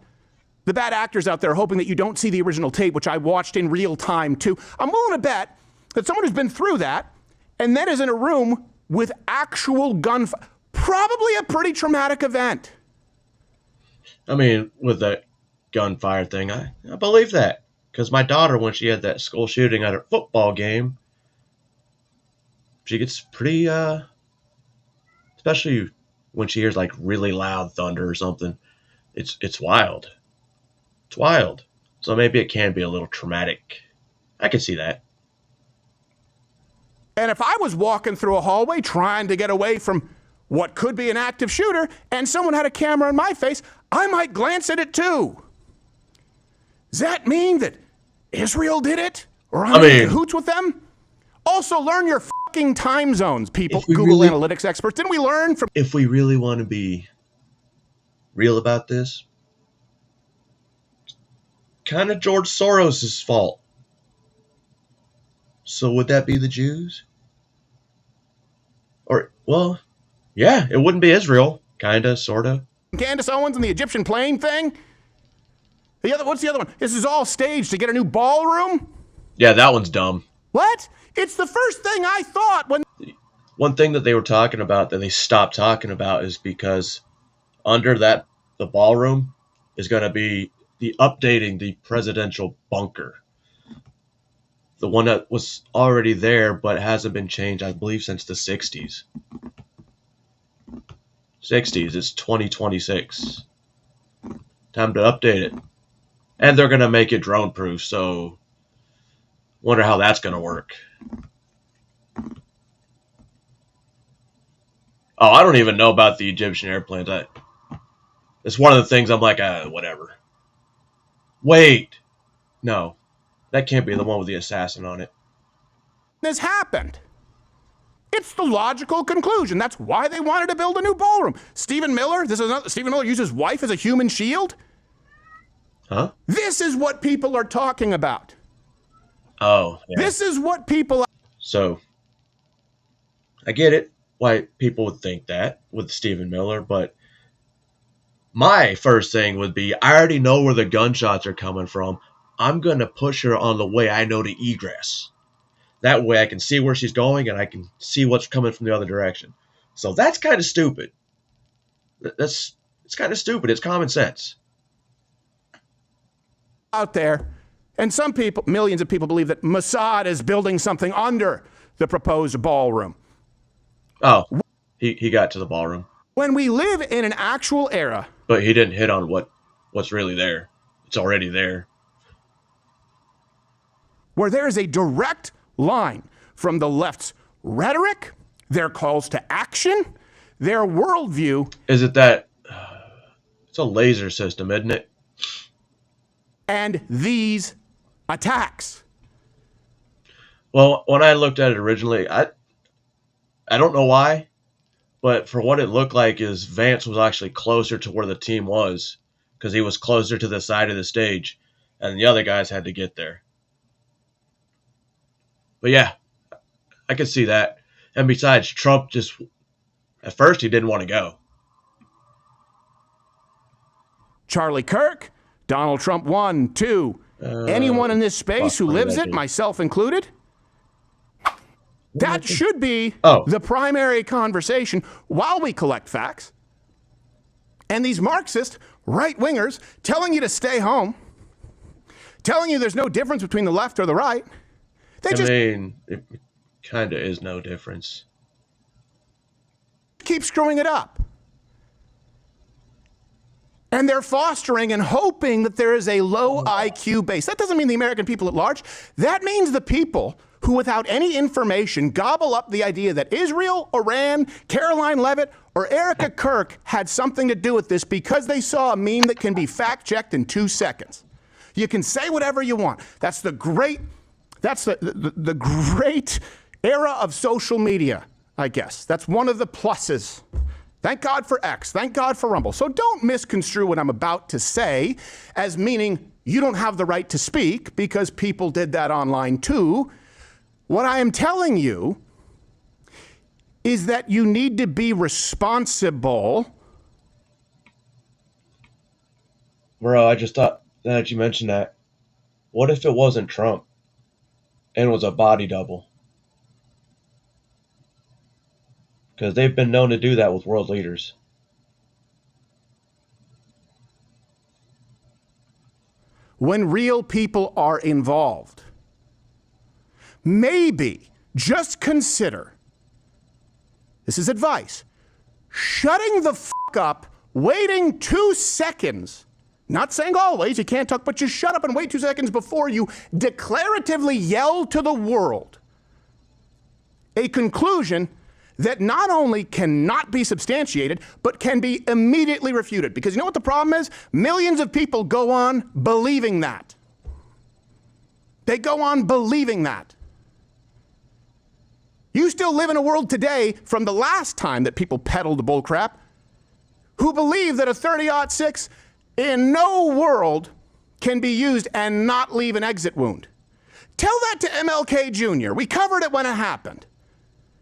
The bad actors out there hoping that you don't see the original tape, which I watched in real time too. I'm willing to bet that someone who's been through that and then is in a room with actual gunfire, probably a pretty traumatic event. I mean, with that gunfire thing, I believe that. Because my daughter, when she had that school shooting at a football game, she gets pretty, especially when she hears like really loud thunder or something. It's wild. It's wild. So maybe it can be a little traumatic. I can see that. And if I was walking through a hallway trying to get away from what could be an active shooter and someone had a camera in my face, I might glance at it too. Does that mean that Israel did it? Or I'm in cahoots with them? Also, learn your fucking time zones, people. Google Analytics experts. Didn't we learn from... If we really want to be real about this, kind of George Soros' fault. So would that be the Jews? Or, well, yeah, it wouldn't be Israel. Kinda, sorta. Candace Owens and the Egyptian plane thing? What's the other one? This is all staged to get a new ballroom? Yeah, that one's dumb. What? It's the first thing I thought when... One thing that they were talking about that they stopped talking about is because under that, the ballroom is going to be updating the presidential bunker. The one that was already there but hasn't been changed, I believe, since the 60s. 60s, it's 2026. Time to update it. And they're going to make it drone proof, so wonder how that's going to work. Oh, I don't even know about the Egyptian airplanes. It's one of the things I'm like, whatever. Wait. No. That can't be the one with the assassin on it. This happened. It's the logical conclusion. That's why they wanted to build a new ballroom. Stephen Miller, Stephen Miller used his wife as a human shield? Huh? This is what people are talking about. Oh, yeah. This is what people... So, I get it, why people would think that with Stephen Miller, but my first thing would be, I already know where the gunshots are coming from. I'm going to push her on the way I know to egress. That way I can see where she's going and I can see what's coming from the other direction. So that's kind of stupid. It's kind of stupid. It's common sense. Out there, and some people, millions of people, believe that Mossad is building something under the proposed ballroom. Oh, he got to the ballroom. When we live in an actual era... But he didn't hit on what's really there. It's already there. Where there is a direct line from the left's rhetoric, their calls to action, their worldview... Is it that... It's a laser system, isn't it? And these attacks. Well, when I looked at it originally, I don't know why, but for what it looked like is Vance was actually closer to where the team was because he was closer to the side of the stage, and the other guys had to get there. But yeah, I could see that. And besides, Trump just, at first he didn't want to go. Charlie Kirk, Donald Trump 1, 2. Anyone in this space who lives it, myself included? That should be the primary conversation while we collect facts And these Marxist right-wingers telling you to stay home, telling you there's no difference between the left or the right. I mean, it kind of is no difference. Keep screwing it up. And they're fostering and hoping that there is a low IQ base. That doesn't mean the American people at large. That means the people who, without any information, gobble up the idea that Israel, Iran, Caroline Levitt, or Erica Kirk had something to do with this because they saw a meme that can be fact-checked in 2 seconds. You can say whatever you want. That's the great era of social media, I guess. That's one of the pluses. Thank God for X. Thank God for Rumble. So don't misconstrue what I'm about to say as meaning you don't have the right to speak because people did that online too. What I am telling you is that you need to be responsible. Bro, I just thought that you mentioned that. What if it wasn't Trump and it was a body double? Because they've been known to do that with world leaders. When real people are involved, maybe just consider, this is advice, shutting the fuck up, waiting 2 seconds, not saying always, you can't talk, but just shut up and wait 2 seconds before you declaratively yell to the world a conclusion that not only cannot be substantiated, but can be immediately refuted. Because you know what the problem is? Millions of people go on believing that. They go on believing that. You still live in a world today from the last time that people peddled the bullcrap who believe that a 30-06 in no world can be used and not leave an exit wound. Tell that to MLK Jr. We covered it when it happened.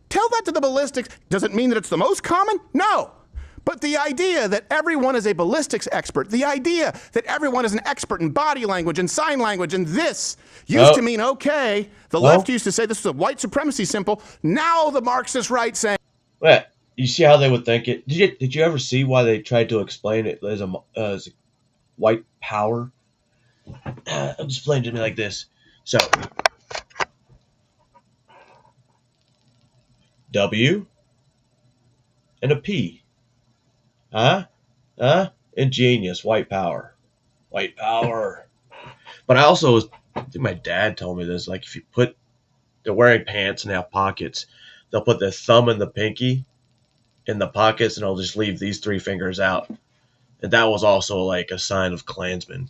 Tell that to the ballistics. Does it mean that it's the most common? No. But the idea that everyone is a ballistics expert, the idea that everyone is an expert in body language and sign language, and this used to mean, okay, the left used to say this was a white supremacy symbol. Now the Marxist right saying... Well, you see how they would think it? Did you ever see why they tried to explain it as a white power? Explain to me like this. So... W and a P. Ingenious, white power. White power. But I think my dad told me this, like if you they're wearing pants and have pockets, they'll put their thumb and the pinky in the pockets and they'll just leave these 3 fingers out. And that was also like a sign of Klansmen.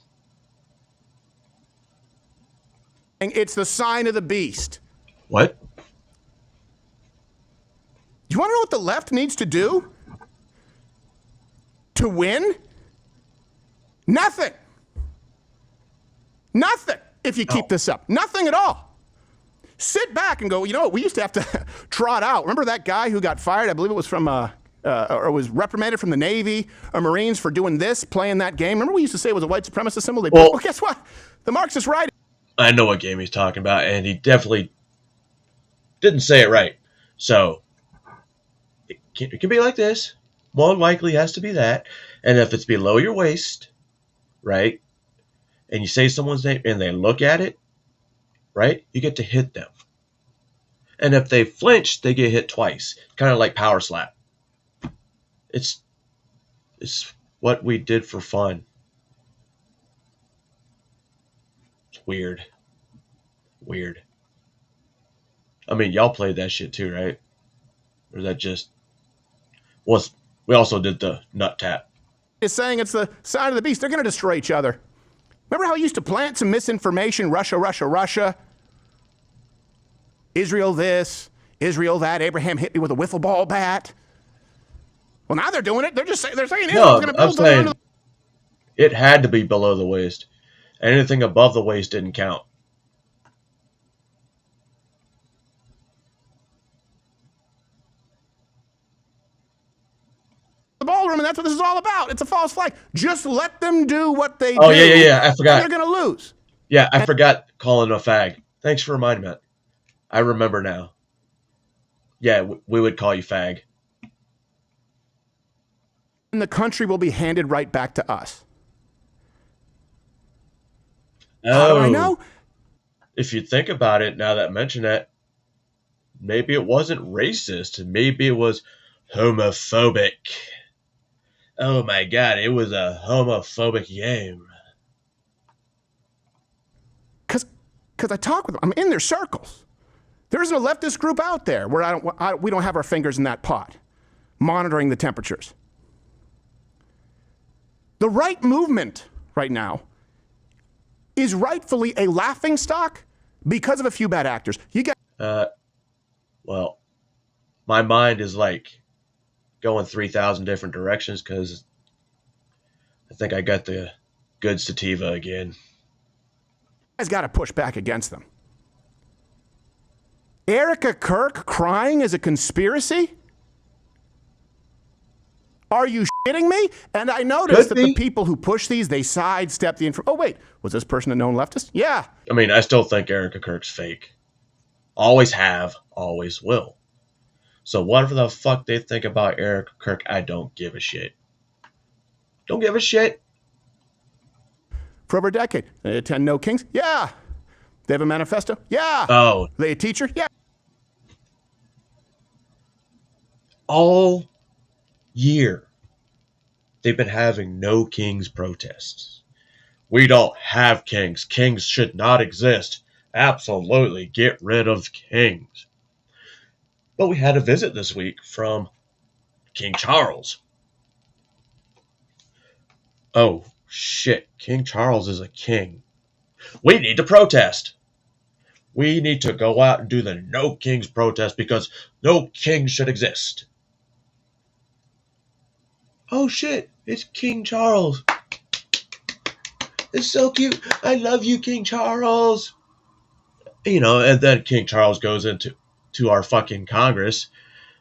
It's the sign of the beast. What? You want to know what the left needs to do to win? Nothing. Nothing if you keep this up. Nothing at all. Sit back and go, you know what, we used to have to trot out. Remember that guy who got fired? I believe it was from, or was reprimanded from the Navy or Marines for doing this, playing that game. Remember we used to say it was a white supremacist symbol? Well, guess what? The Marxist right. I know what game he's talking about, and he definitely didn't say it right. So... It can be like this. More likely has to be that. And if it's below your waist, right, and you say someone's name and they look at it, right, you get to hit them. And if they flinch, they get hit twice. Kind of like power slap. It's what we did for fun. It's weird. Weird. I mean, y'all played that shit too, right? Or is that just... we also did the nut tap. Is saying it's the sign of the beast. They're going to destroy each other. Remember how he used to plant some misinformation? Russia. Israel this, Israel that. Abraham hit me with a wiffle ball bat. Well, now they're doing it. They're saying Israel's going to build saying it had to be below the waist. Anything above the waist didn't count. the ballroom, and that's what this is all about. It's a false flag. Just let them do what they do. Oh, yeah. I forgot. They're going to lose. Yeah, I forgot calling him a fag. Thanks for reminding me. I remember now. Yeah, we would call you fag. And the country will be handed right back to us. How do I know? If you think about it, now that I mention that, maybe it wasn't racist. Maybe it was homophobic. Oh my god, it was a homophobic game. Because I talk with them. I'm in their circles. There isn't a leftist group out there where we don't have our fingers in that pot, monitoring the temperatures. The right movement right now is rightfully a laughingstock because of a few bad actors. You got. Well, my mind is like going 3,000 different directions because I think I got the good sativa again. Guys got to push back against them. Erica Kirk crying is a conspiracy? Are you shitting me? And I noticed that the people who push these, they sidestep the info. Oh, wait, was this person a known leftist? Yeah. I mean, I still think Erica Kirk's fake. Always have, always will. So whatever the fuck they think about Erica Kirk, I don't give a shit. Don't give a shit. For over a decade. They attend No Kings? Yeah. They have a manifesto? Yeah. Oh. They a teacher? Yeah. All year, they've been having No Kings protests. We don't have kings. Kings should not exist. Absolutely get rid of kings. But we had a visit this week from King Charles. Oh, shit. King Charles is a king. We need to protest. We need to go out and do the No Kings protest because no king should exist. Oh, shit. It's King Charles. It's so cute. I love you, King Charles. You know, and then King Charles goes into our fucking Congress,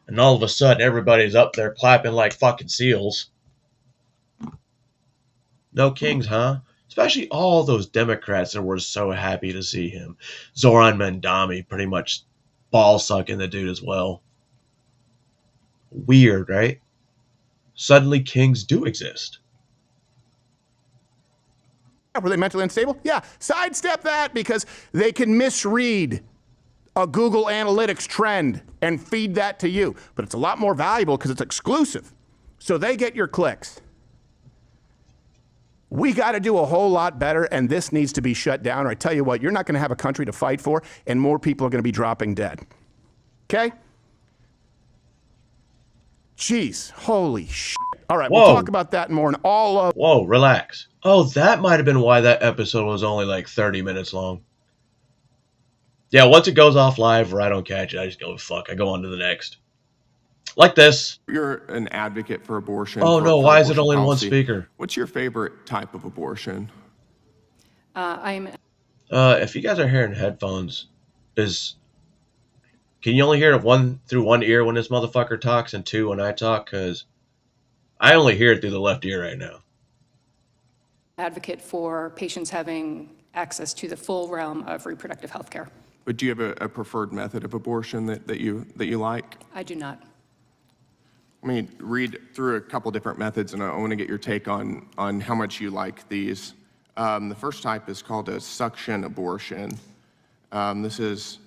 and all of a sudden everybody's up there clapping like fucking seals. No kings, huh? Especially all those Democrats that were so happy to see him. Zoran Mandami pretty much ball sucking the dude as well. Weird, right? Suddenly kings do exist. Were they mentally unstable? Yeah. Sidestep that because they can misread a Google Analytics trend and feed that to you. But it's a lot more valuable because it's exclusive. So they get your clicks. We got to do a whole lot better, and this needs to be shut down. Or I tell you what, you're not going to have a country to fight for, and more people are going to be dropping dead. Okay? Jeez, holy shit. All right, we'll talk about that more in all of... Whoa, relax. Oh, that might have been why that episode was only like 30 minutes long. Yeah, once it goes off live or I don't catch it, I just go, fuck, I go on to the next. Like this. You're an advocate for abortion. Oh, no, why is it only one speaker? What's your favorite type of abortion? If you guys are hearing headphones, can you only hear it through one ear when this motherfucker talks and two when I talk? Because I only hear it through the left ear right now. Advocate for patients having access to the full realm of reproductive health care. But do you have a preferred method of abortion that you like? I do not. Let me read through a couple different methods, and I want to get your take on how much you like these. The first type is called a suction abortion. This is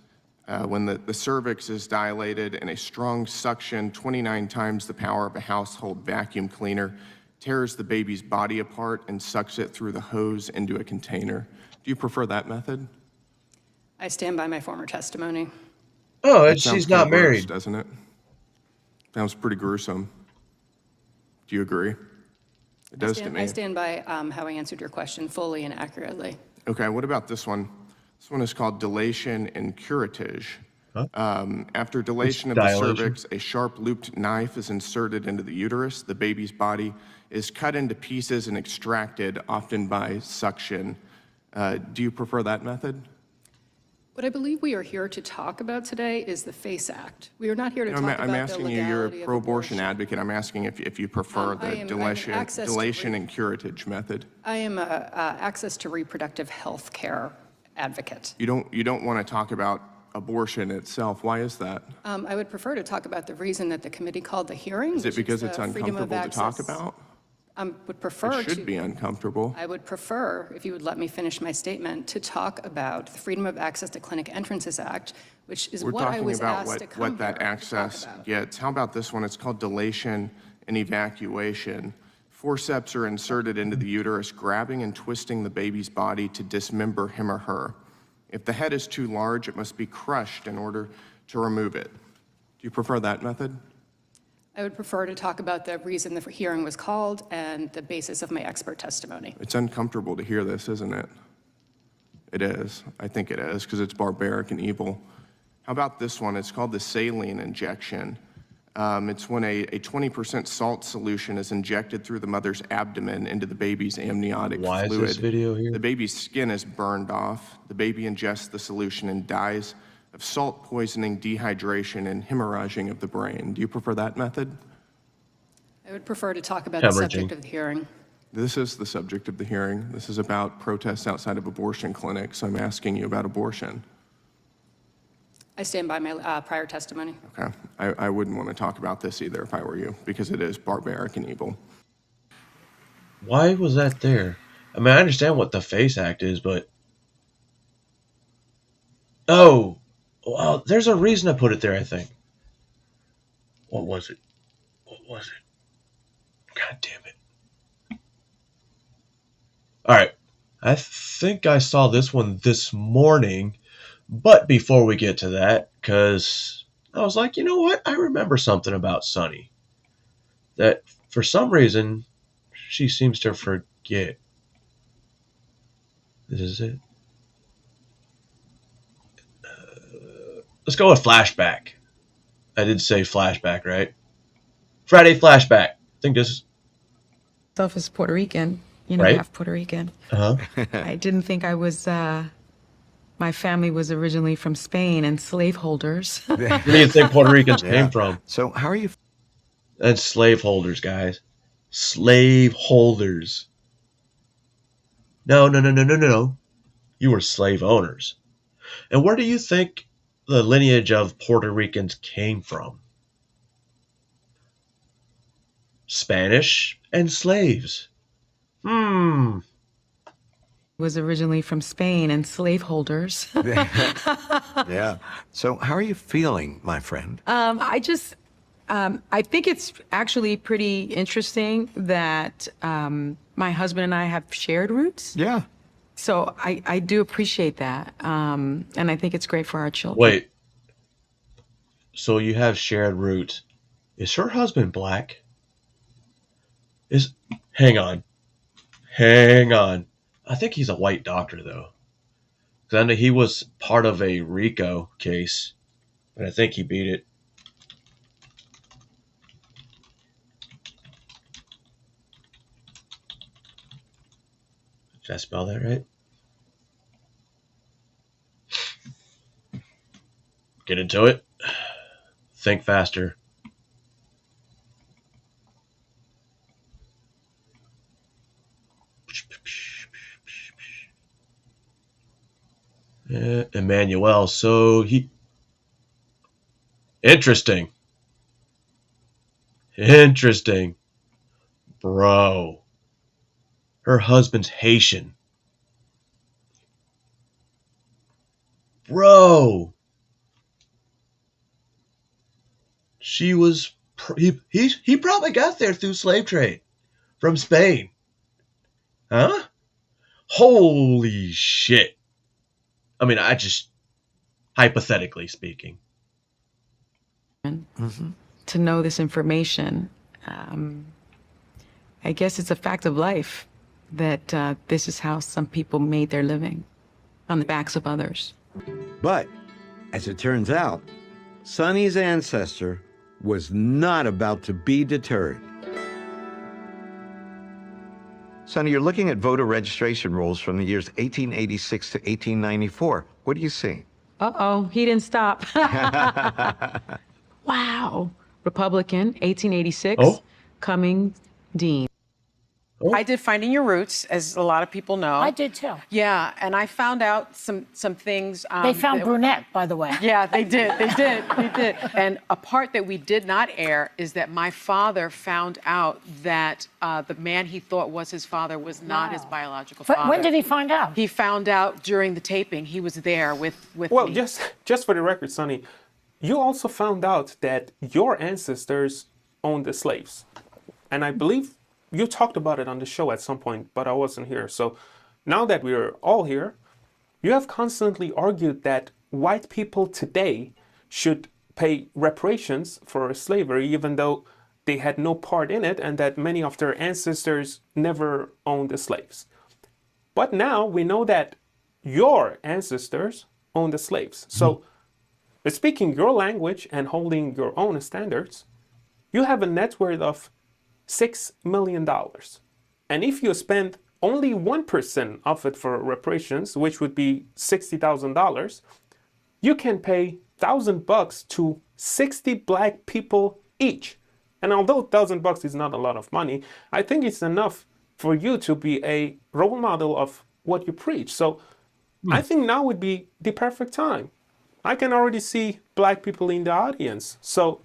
when the cervix is dilated and a strong suction, 29 times the power of a household vacuum cleaner, tears the baby's body apart and sucks it through the hose into a container. Do you prefer that method? I stand by my former testimony. Oh, she's not married, doesn't it? Sounds pretty gruesome. Do you agree? It does to me. I stand by how I answered your question fully and accurately. Okay, what about this one? This one is called dilation and curettage. Huh? After dilation of the cervix, a sharp looped knife is inserted into the uterus. The baby's body is cut into pieces and extracted, often by suction. Do you prefer that method? What I believe we are here to talk about today is the FACE Act. We are not here to talk about the I'm legality asking you, you're a pro-abortion advocate. I'm asking if you prefer the dilation and curettage method. I am a access to reproductive health care advocate. You don't want to talk about abortion itself. Why is that? I would prefer to talk about the reason that the committee called the hearing. Is it because it's the freedom of uncomfortable to talk access. about? I would prefer It should be uncomfortable. I would prefer, if you would let me finish my statement, to talk about the Freedom of Access to Clinic Entrances Act, which is We're what I talking was about asked to come what that here to access talk about. gets. How about this one? It's called dilation and evacuation. Forceps are inserted into the uterus, grabbing and twisting the baby's body to dismember him or her. If the head is too large, it must be crushed in order to remove it. Do you prefer that method? I would prefer to talk about the reason the hearing was called and the basis of my expert testimony. It's uncomfortable to hear this, isn't it? It is. I think it is, because it's barbaric and evil. How about this one? It's called the saline injection. It's when a 20% salt solution is injected through the mother's abdomen into the baby's amniotic fluid. Why is this video here? The baby's skin is burned off. The baby ingests the solution and dies of salt poisoning, dehydration, and hemorrhaging of the brain. Do you prefer that method? I would prefer to talk about the subject of the hearing. This is the subject of the hearing. This is about protests outside of abortion clinics. I'm asking you about abortion. I stand by my prior testimony. Okay. I wouldn't want to talk about this either if I were you, because it is barbaric and evil. Why was that there? I mean, I understand what the FACE Act is, but... Oh! Well, there's a reason I put it there, I think. What was it? What was it? God damn it. Alright. I think I saw this one this morning, but before we get to that, because I was like, you know what? I remember something about Sunny. That, for some reason, she seems to forget. This is it. Let's go with Flashback. I did say Flashback, right? Friday Flashback. I think this is... Myself is Puerto Rican, you know, Right? half Puerto Rican. Uh-huh. I didn't think I was, my family was originally from Spain and slaveholders. Where do you think Puerto Ricans came from? So how are you? That's slaveholders, guys. Slaveholders. No. You were slave owners. And where do you think the lineage of Puerto Ricans came from? Spanish and slaves. Was originally from Spain and slaveholders. Yeah. So how are you feeling, my friend? I think it's actually pretty interesting that my husband and I have shared roots. Yeah. So I do appreciate that. And I think it's great for our children. Wait. So you have shared roots. Is her husband black? Hang on. I think he's a white doctor, though. Because I know he was part of a RICO case, but I think he beat it. Did I spell that right? Get into it. Think faster. Emmanuel. So he... Interesting. Bro. Her husband's Haitian. Bro. She was... He probably got there through slave trade. From Spain. Huh? Holy shit. I mean, I just... Hypothetically speaking. To know this information, I guess it's a fact of life that this is how some people made their living, on the backs of others. But, as it turns out, Sonny's ancestor was not about to be deterred. Sonny, you're looking at voter registration rolls from the years 1886 to 1894. What do you see? Uh-oh, he didn't stop. Wow. Republican, 1886. Oh. Cummings, Dean. Oh. I did Finding Your Roots, as a lot of people know. I did too. Yeah, and I found out some things. They found brunette, by the way. Yeah, they did. They did. And a part that we did not air is that my father found out that the man he thought was his father was not his biological father. When did he find out? He found out during the taping. He was there with well, me. just for the record, Sonny, you also found out that your ancestors owned the slaves. And I believe you talked about it on the show at some point, but I wasn't here. So now that we're all here, you have constantly argued that white people today should pay reparations for slavery, even though they had no part in it and that many of their ancestors never owned the slaves. But now we know that your ancestors owned the slaves. So speaking your language and holding your own standards, you have a net worth of $6 million. And if you spend only 1% of it for reparations, which would be $60,000, you can pay $1,000 to 60 black people each. And although $1,000 is not a lot of money, I think it's enough for you to be a role model of what you preach. So I think now would be the perfect time. I can already see black people in the audience. So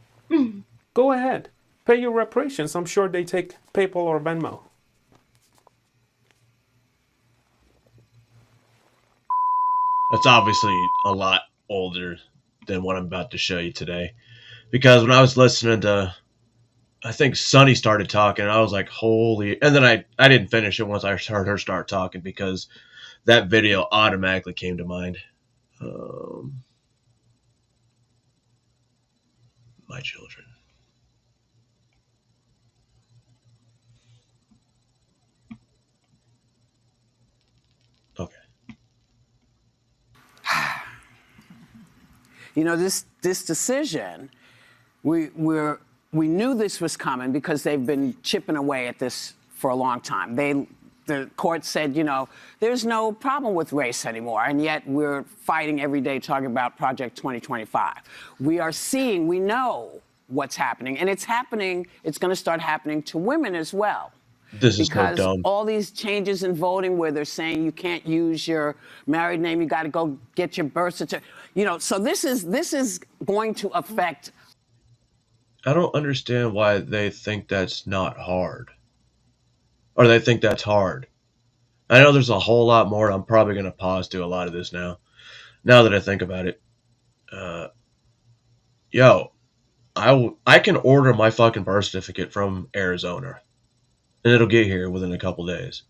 go ahead. Pay your reparations. I'm sure they take PayPal or Venmo. That's obviously a lot older than what I'm about to show you today. Because when I was listening to, I think Sunny started talking, I was like, holy... And then I didn't finish it once I heard her start talking because that video automatically came to mind. My children. Okay. You know, this decision, we knew this was coming because they've been chipping away at this for a long time. The court said, you know, there's no problem with race anymore, and yet we're fighting every day talking about Project 2025. We know what's happening, and it's going to start happening to women as well. This is because so dumb. all these changes in voting where they're saying you can't use your married name, you got to go get your birth certificate. You know, so this is going to affect. I don't understand why they think that's not hard. Or they think that's hard. I know there's a whole lot more. I'm probably going to pause to a lot of this now. Now that I think about it. I can order my fucking birth certificate from Arizona. And it'll get here within a couple days.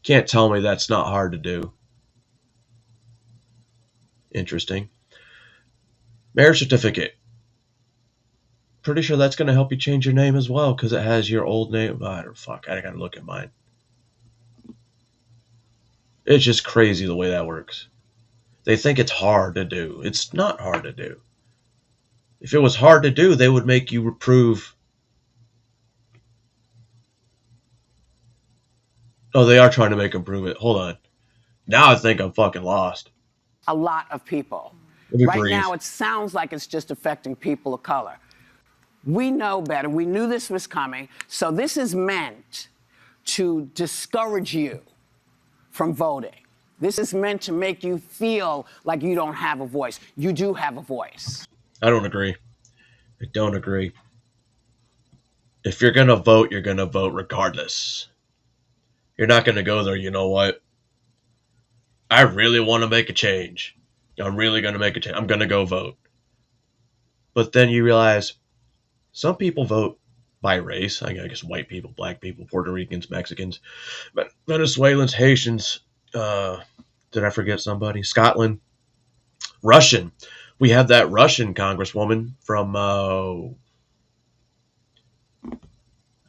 Can't tell me that's not hard to do. Interesting. Marriage certificate. Pretty sure that's going to help you change your name as well because it has your old name. I got to look at mine. It's just crazy the way that works. They think it's hard to do. It's not hard to do. If it was hard to do, they would make you prove. Oh, they are trying to make them prove it. Hold on. Now I think I'm fucking lost. A lot of people. Let me Right breathe. now, it sounds like it's just affecting people of color. We know better. We knew this was coming. So this is meant to discourage you from voting. This is meant to make you feel like you don't have a voice. You do have a voice. I don't agree. I don't agree. If you're going to vote, you're going to vote regardless. You're not going to go there, you know what? I really want to make a change. I'm really going to make a change. I'm going to go vote. But then you realize some people vote by race. I guess white people, black people, Puerto Ricans, Mexicans, Venezuelans, Haitians. Did I forget somebody? Scotland. Russian. We have that Russian congresswoman from, I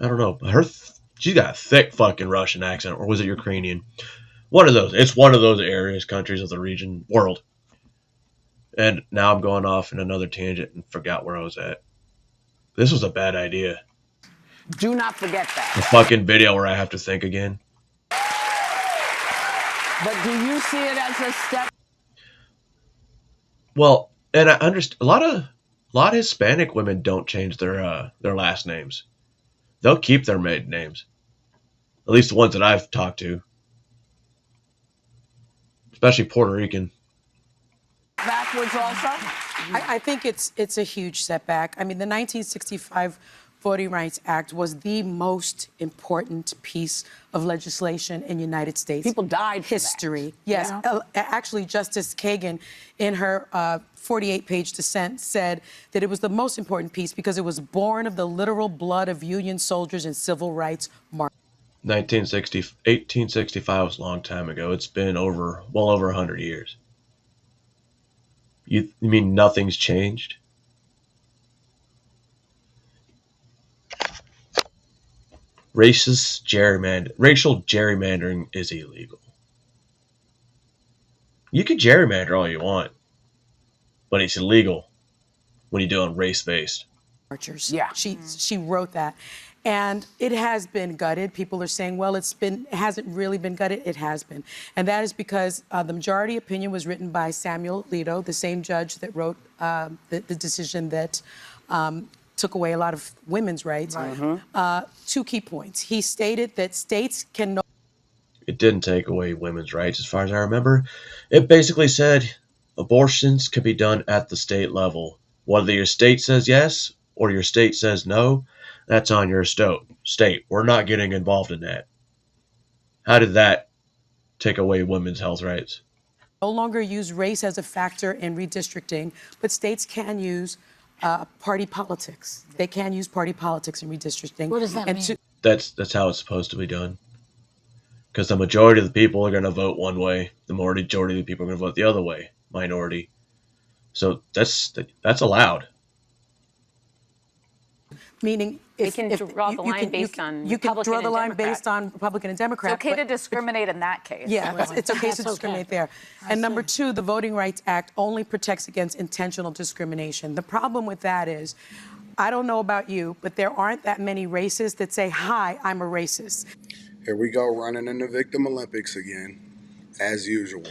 don't know. She's got a thick fucking Russian accent. Or was it Ukrainian? One of those. It's one of those areas, countries of the region, world. And now I'm going off in another tangent and forgot where I was at. This was a bad idea. Do not forget that. A fucking video where I have to think again. But do you see it as a step? Well, and I understand a lot of Hispanic women don't change their last names. they'll keep their maiden names. At least the ones that I've talked to. Especially Puerto Rican. Backwards also? I think it's a huge setback. I mean, the 1965 Voting Rights Act was the most important piece of legislation in United States. People died for history. that. Yes. Yeah. Actually, Justice Kagan, in her 48-page dissent, said that it was the most important piece because it was born of the literal blood of Union soldiers and civil rights martyrs. 1865 was a long time ago. It's been well over 100 years. You mean nothing's changed? Racial gerrymandering is illegal. You can gerrymander all you want, but it's illegal when you do it race-based. Yeah. She wrote that. And it has been gutted. People are saying, well, it hasn't really been gutted. It has been. And that is because the majority opinion was written by Samuel Alito, the same judge that wrote the decision that took away a lot of women's rights. Two key points. He stated that states can no. It didn't take away women's rights, as far as I remember. It basically said abortions can be done at the state level. Whether your state says yes or your state says no, that's on your state. We're not getting involved in that. How did that take away women's health rights? No longer use race as a factor in redistricting, but states can use party politics. They can use party politics in redistricting. What does that mean? That's how it's supposed to be done. Because the majority of the people are going to vote one way. The majority of the people are going to vote the other way. Minority. So that's allowed. Meaning, you can draw the line based on you can Republican draw the and line Democrat. based on Republican and Democrat. It's okay to discriminate in that case. Yeah, it's okay to discriminate there. And number two, the Voting Rights Act only protects against intentional discrimination. The problem with that is, I don't know about you, but there aren't that many racists that say, hi, I'm a racist. Here we go, running in the Victim Olympics again, as usual.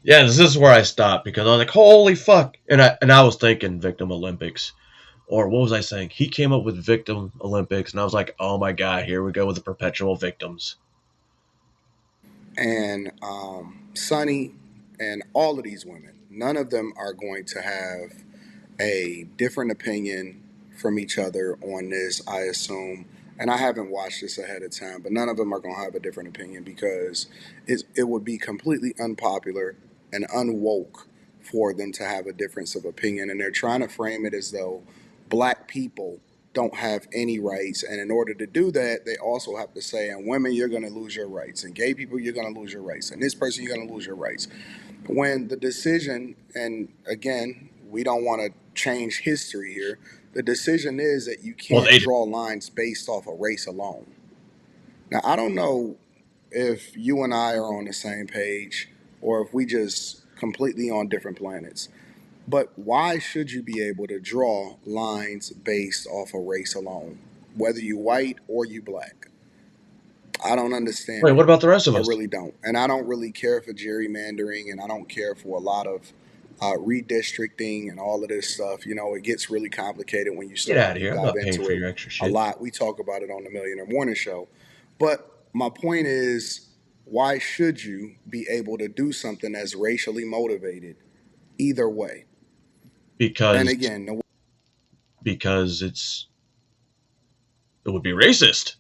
Yeah, this is where I stopped because I was like, holy fuck. And I was thinking Victim Olympics. Or what was I saying? He came up with Victim Olympics, and I was like, oh my God, here we go with the perpetual victims. And Sonny and all of these women, none of them are going to have a different opinion from each other on this, I assume. And I haven't watched this ahead of time, but none of them are going to have a different opinion because it would be completely unpopular and unwoke for them to have a difference of opinion. And they're trying to frame it as though Black people don't have any rights. And in order to do that, they also have to say, and women, you're going to lose your rights. And gay people, you're going to lose your rights. And this person, you're going to lose your rights. When the decision, and again, we don't want to change history here, the decision is that you can't draw lines based off of race alone. Now, I don't know if you and I are on the same page or if we just completely on different planets. But why should you be able to draw lines based off of race alone, whether you white or you Black? I don't understand. Wait, what about the rest of us? I really don't. And I don't really care for gerrymandering, and I don't care for a lot of redistricting and all of this stuff. You know, it gets really complicated when you start Get out of here. I'm dive not paying into for it your extra a shit. lot. We talk about it on the Millionaire Morning Show. But my point is, why should you be able to do something that's racially motivated either way? Because And again, because it would be racist.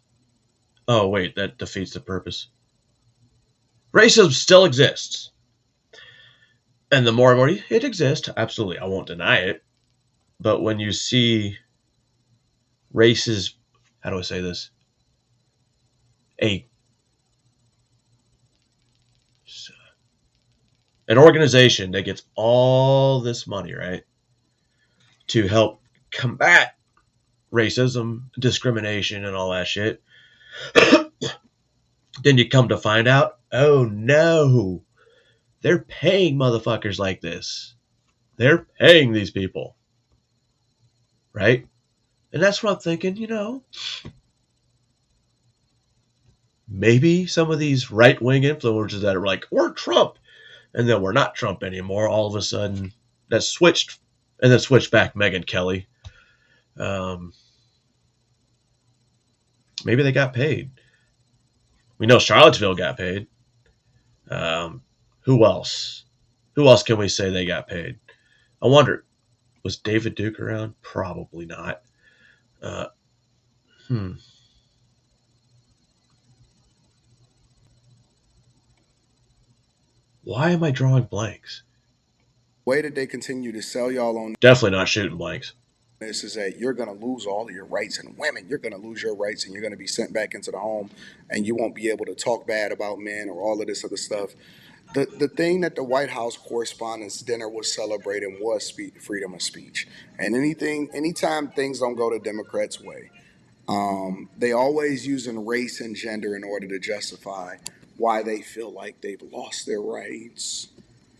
Oh wait, that defeats the purpose. Racism still exists. And the more and more it exists, absolutely, I won't deny it. But when you see races, how do I say this? An organization that gets all this money, right, to help combat racism, discrimination, and all that shit. Then you come to find out, oh no, they're paying motherfuckers like this. They're paying these people. Right? And that's what I'm thinking, you know. Maybe some of these right-wing influencers that are like, we're Trump, and then we're not Trump anymore, all of a sudden, that switched, and then switched back Megyn Kelly. Maybe they got paid. We know Charlottesville got paid. Who else? Who else can we say they got paid? I wonder, was David Duke around? Probably not. Why am I drawing blanks? Way that they continue to sell y'all on Definitely not shooting blanks. this is that you're going to lose all of your rights, and women, you're going to lose your rights, and you're going to be sent back into the home, and you won't be able to talk bad about men or all of this other stuff. The thing that the White House Correspondents' Dinner was celebrating was freedom of speech. And anytime things don't go the Democrats' way, they always using race and gender in order to justify why they feel like they've lost their rights.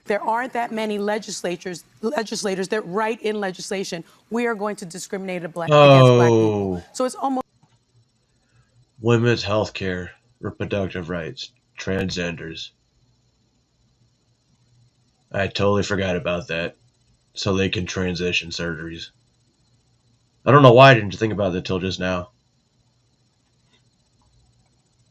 There aren't that many legislators that write in legislation, we are going to discriminate against black people. So it's almost Women's health care, reproductive rights, transgenders. I totally forgot about that. So they can transition surgeries. I don't know why I didn't think about that till just now.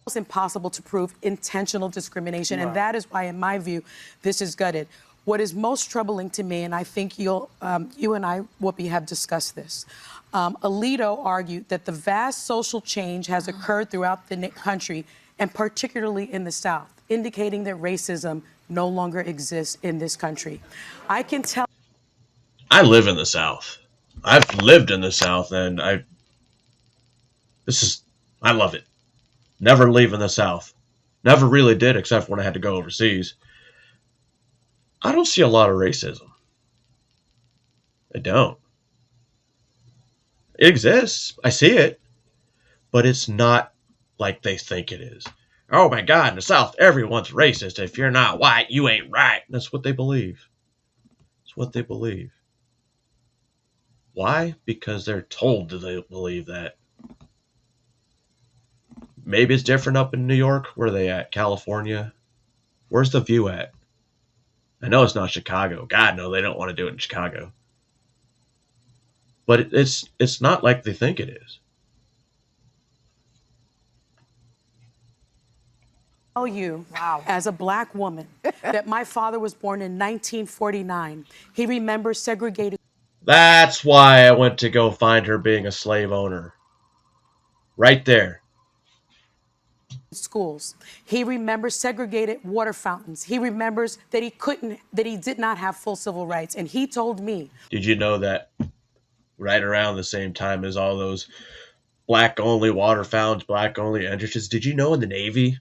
It's impossible to prove intentional discrimination, and that is why, in my view, this is gutted. What is most troubling to me, and I think you and I, Whoopi, have discussed this. Alito argued that the vast social change has occurred throughout the country, and particularly in the South, indicating that racism no longer exists in this country. I can tell. I live in the South. I've lived in the South, and I love it. Never leaving the South. Never really did, except when I had to go overseas. I don't see a lot of racism. I don't. It exists. I see it. But it's not like they think it is. Oh my God, in the South, everyone's racist. If you're not white, you ain't right. That's what they believe. It's what they believe. Why? Because they're told that they believe that. Maybe it's different up in New York. Where are they at? California? Where's The View at? I know it's not Chicago. God, no, they don't want to do it in Chicago. But it's not like they think it is. Tell you, as a black woman, that my father was born in 1949. He remembers segregated. That's why I went to go find her being a slave owner. Right there. Schools. He remembers segregated water fountains. He remembers that he did not have full civil rights. And he told me. Did you know that right around the same time as all those black only water fountains, black only entrances, did you know in the Navy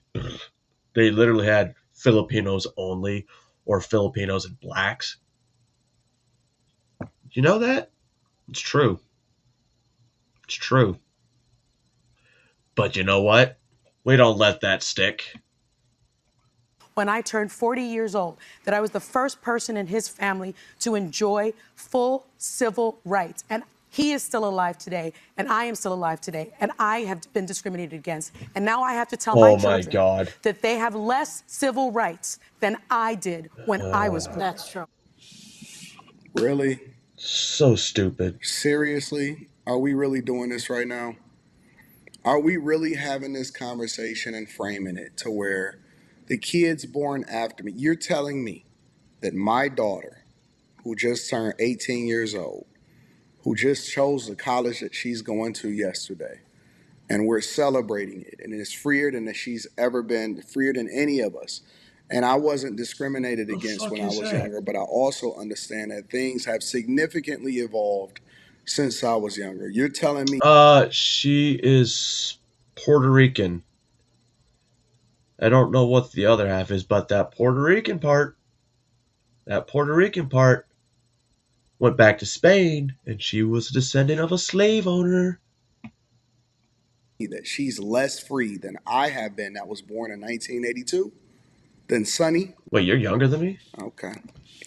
they literally had Filipinos only or Filipinos and blacks? You know that? It's true. It's true. But you know what? We don't let that stick. When I turned 40 years old, that I was the first person in his family to enjoy full civil rights. And he is still alive today, and I am still alive today, and I have been discriminated against. And now I have to tell my children that they have less civil rights than I did when I was born. That's true. Really? So stupid. Seriously? Are we really doing this right now? Are we really having this conversation and framing it to where the kids born after me, you're telling me that my daughter, who just turned 18 years old, who just chose the college that she's going to yesterday, and we're celebrating it, and it's freer than she's ever been, freer than any of us. And I wasn't discriminated against when I was younger, but I also understand that things have significantly evolved since I was younger. You're telling me... She is Puerto Rican. I don't know what the other half is, but that Puerto Rican part went back to Spain, and she was a descendant of a slave owner. That she's less free than I have been that was born in 1982, than Sonny. Wait, you're younger than me? Okay.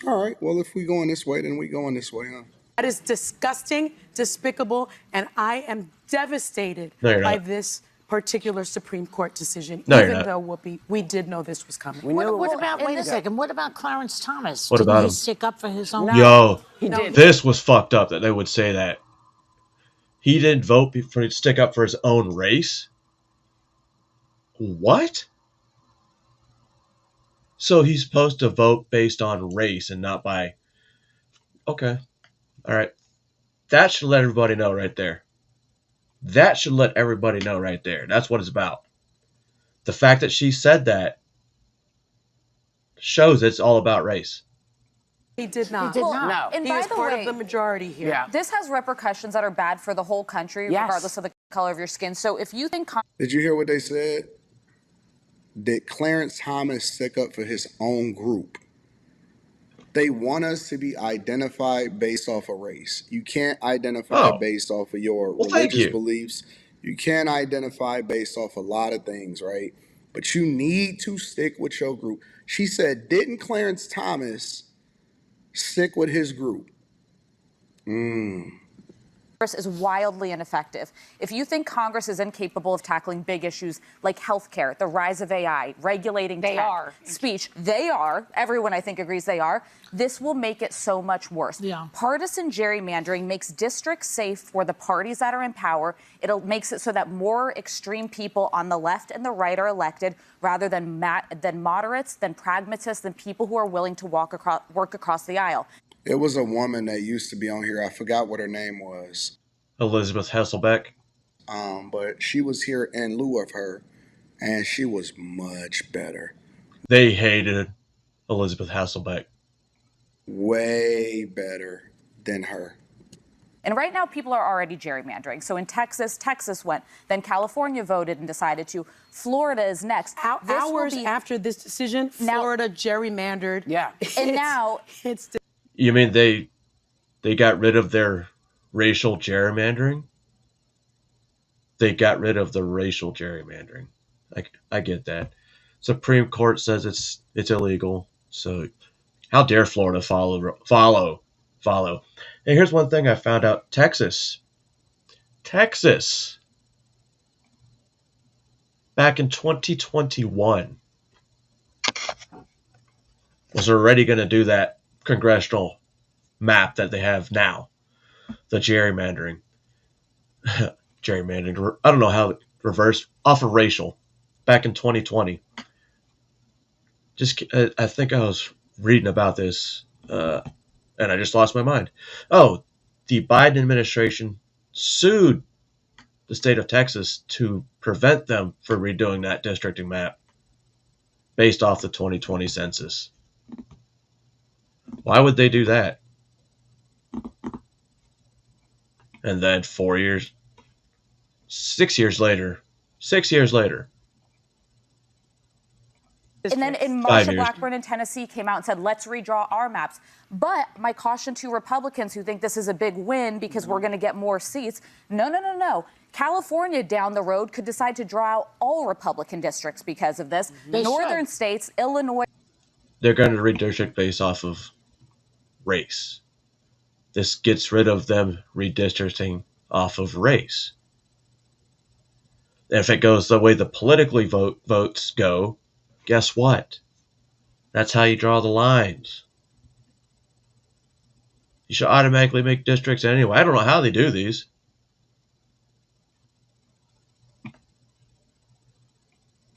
All right, well, if we going this way, then we going this way, huh? That is disgusting, despicable, and I am devastated by this particular Supreme Court decision, No, even though, Whoopi, we did know this was coming. What about, wait a second, what about Clarence Thomas? What Didn't about he him? stick up for his own? Yo, He did. this was fucked up that they would say that. He didn't vote to stick up for his own race. What? So he's supposed to vote based on race and not by... Okay. All right. That should let everybody know right there. That should let everybody know right there. That's what it's about. The fact that she said that shows it's all about race. He did not. He did not. No. And He by is the part way, of the majority here. Yeah. This has repercussions that are bad for the whole country, Yes. regardless of the color of your skin. So if you think Did you hear what they said? Did Clarence Thomas stick up for his own group? They want us to be identified based off of race. You can't identify based off of your thank religious you. beliefs. You can't identify based off a lot of things, right? But you need to stick with your group. She said, didn't Clarence Thomas stick with his group? Congress is wildly ineffective. If you think Congress is incapable of tackling big issues like healthcare, the rise of AI, regulating tech, speech, they are. Everyone, I think, agrees they are. This will make it so much worse. Partisan gerrymandering makes districts safe for the parties that are in power. It makes it so that more extreme people on the left and the right are elected rather than moderates, than pragmatists, than people who are willing to work across the aisle. It was a woman that used to be on here. I forgot what her name was. Elizabeth Hasselbeck. But she was here in lieu of her, and she was much better. They hated Elizabeth Hasselbeck. Way better than her. And right now, people are already gerrymandering. So in Texas went. Then California voted and decided to. Florida is next. Hours after this decision, Florida gerrymandered. Yeah. And now it's. You mean they got rid of their racial gerrymandering? They got rid of the racial gerrymandering. I get that. Supreme Court says it's illegal. So how dare Florida follow? And here's one thing I found out. Texas. Back in 2021 was already going to do that congressional map that they have now, the gerrymandering. I don't know how it reversed off of racial back in 2020. I think I was reading about this and I just lost my mind. Oh, the Biden administration sued the state of Texas to prevent them from redoing that districting map based off the 2020 census. Why would they do that? And then 6 years later. And then in Marsha Blackburn in Tennessee came out and said, let's redraw our maps. But my caution to Republicans who think this is a big win because we're going to get more seats. No. California down the road could decide to draw out all Republican districts because of this. Northern states, Illinois. They're going to redistrict based off of race. This gets rid of them redistricting off of race. If it goes the way the politically votes go, guess what? That's how you draw the lines. You should automatically make districts anyway. I don't know how they do these.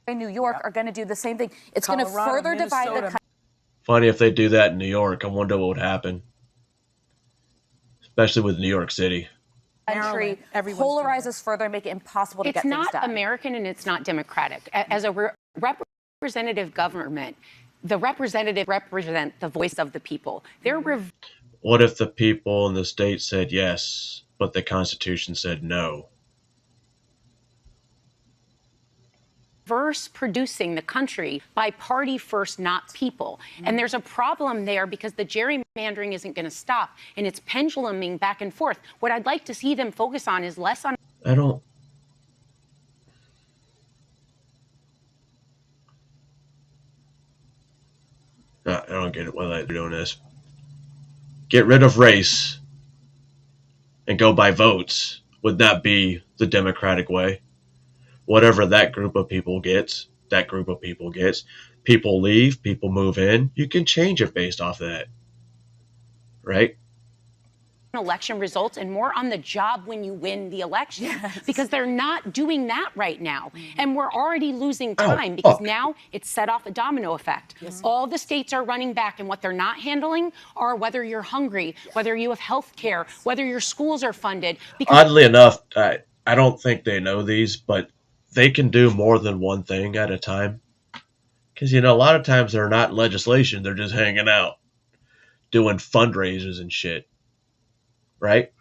New York are going to do the same thing. It's going to further divide the country. Funny if they do that in New York. I wonder what would happen. Especially with New York City. Polarizes further and make it impossible to get things done. It's not American and it's not democratic. As a representative government, the representative represent the voice of the people. What if the people in the state said yes, but the Constitution said no? Reverse producing the country by party first, not people. And there's a problem there because the gerrymandering isn't going to stop and it's penduluming back and forth. What I'd like to see them focus on is less on. I don't get it why they're doing this. Get rid of race and go by votes would not be the democratic way. Whatever that group of people gets. People leave, people move in. You can change it based off of that. Right? election results and more on the job when you win the election, because they're not doing that right now. And we're already losing time because now it's set off a domino effect. All the states are running back, and what they're not handling are whether you're hungry, whether you have health care, whether your schools are funded. Because Oddly enough, I don't think they know these, but they can do more than one thing at a time. Because, a lot of times they're not legislation, they're just hanging out, doing fundraisers and shit. Right?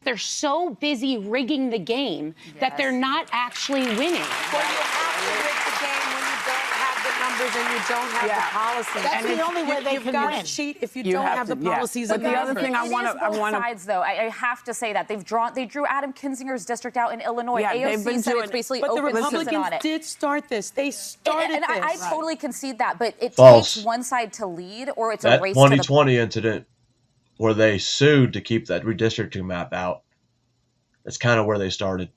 they're so busy rigging the game that they're not actually winning. Well, you have to rig the game when you don't have the numbers and you don't have the policies. That's the only way they you've can got win. to cheat if you don't have the policies. But and the other thing I want to, sides though, I have to say that they drew Adam Kinzinger's district out in Illinois. Yeah, AOC they've been said doing it's basically But the open season Republicans on it. did start this. They started and this. I totally concede that, but it False. takes one side to lead, or it's That a race 2020 incident where they sued to keep that redistricting map out, that's kind of where they started.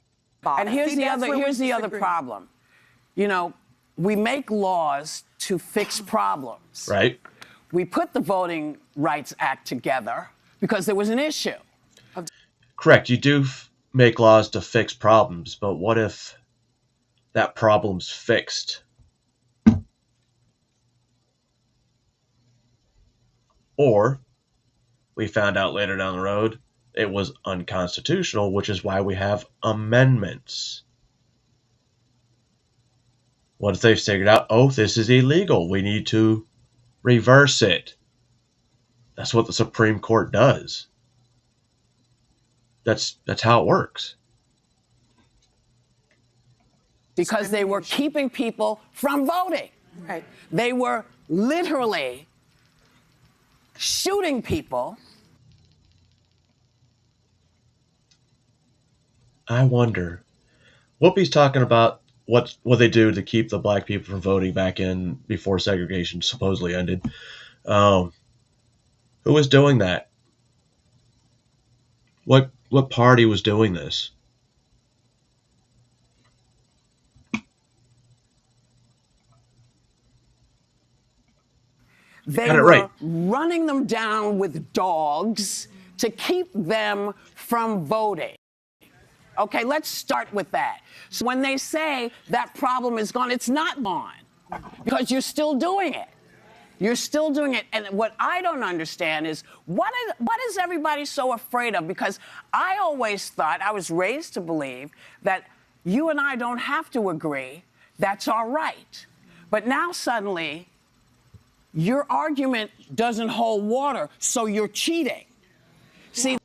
And here's the other problem. You know, we make laws to fix problems. Right. We put the Voting Rights Act together because there was an issue. Correct. You do make laws to fix problems, but what if that problem's fixed? Or we found out later down the road it was unconstitutional, which is why we have amendments. What if they figured out, oh, this is illegal, we need to reverse it? That's what the Supreme Court does. That's how it works. Because they were keeping people from voting. Right. They were literally shooting people. I wonder. Whoopi's talking about what they do to keep the black people from voting back in before segregation supposedly ended. Who was doing that? What party was doing this? They Got it were right. running them down with dogs to keep them from voting. Okay, let's start with that. So when they say that problem is gone, it's not gone because you're still doing it. You're still doing it. And what I don't understand is what is everybody so afraid of? Because I always thought, I was raised to believe that you and I don't have to agree. That's all right. But now suddenly your argument doesn't hold water, so you're cheating. See?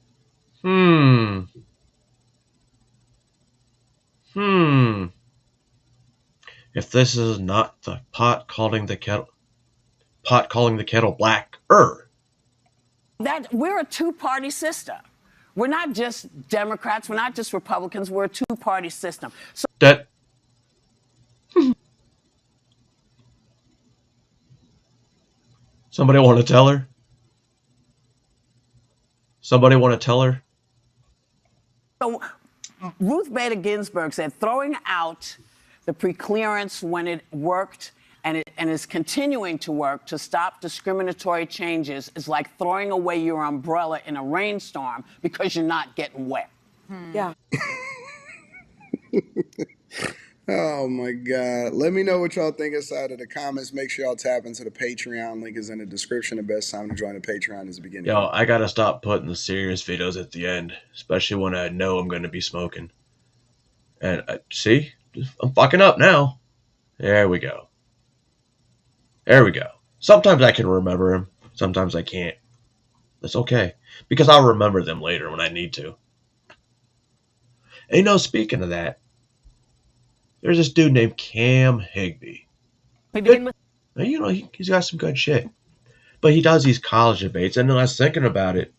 If this is not the pot calling the kettle black, That we're a two-party system. We're not just Democrats, we're not just Republicans, we're a two-party system. So that somebody want to tell her? Somebody want to tell her? So Ruth Bader Ginsburg said throwing out the preclearance when it worked and is continuing to work to stop discriminatory changes is like throwing away your umbrella in a rainstorm because you're not getting wet. Yeah. Oh my God. Let me know what y'all think inside of the comments. Make sure y'all tap into the Patreon. Link is in the description. The best time to join the Patreon is the beginning. Yo, I gotta stop putting the serious videos at the end, especially when I know I'm gonna be smoking. And see, I'm fucking up now. There we go. There we go. Sometimes I can remember them. Sometimes I can't. That's okay, because I'll remember them later when I need to. And speaking of that, there's this dude named Cam Higbee. He's got some good shit. But he does these college debates, and then I was thinking about it.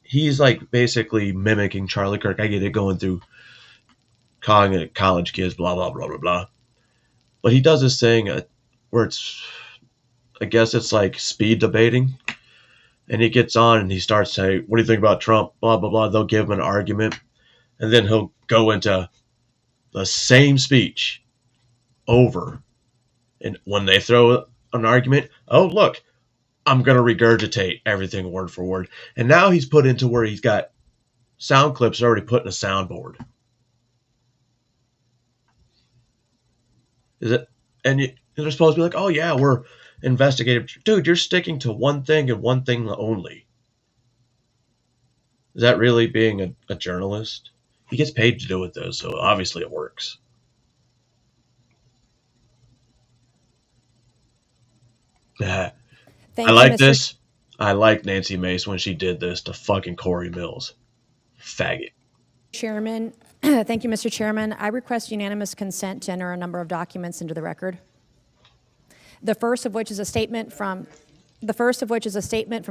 He's like basically mimicking Charlie Kirk. I get it, going through calling it college kids, blah, blah, blah, blah, blah. But he does this thing where I guess it's like speed debating. And he gets on and he starts saying, what do you think about Trump? Blah, blah, blah. They'll give him an argument. And then he'll go into the same speech over. And when they throw an argument, oh, look, I'm going to regurgitate everything word for word. And now he's put into where he's got sound clips already put in a soundboard. Is it? And they're supposed to be like, oh, yeah, we're investigative. Dude, you're sticking to one thing and one thing only. Is that really being a journalist? He gets paid to do it, though, so obviously it works. I like this. I like Nancy Mace when she did this to fucking Corey Mills. Faggot. Chairman, thank you, Mr. Chairman. I request unanimous consent to enter a number of documents into the record. The first of which is a statement from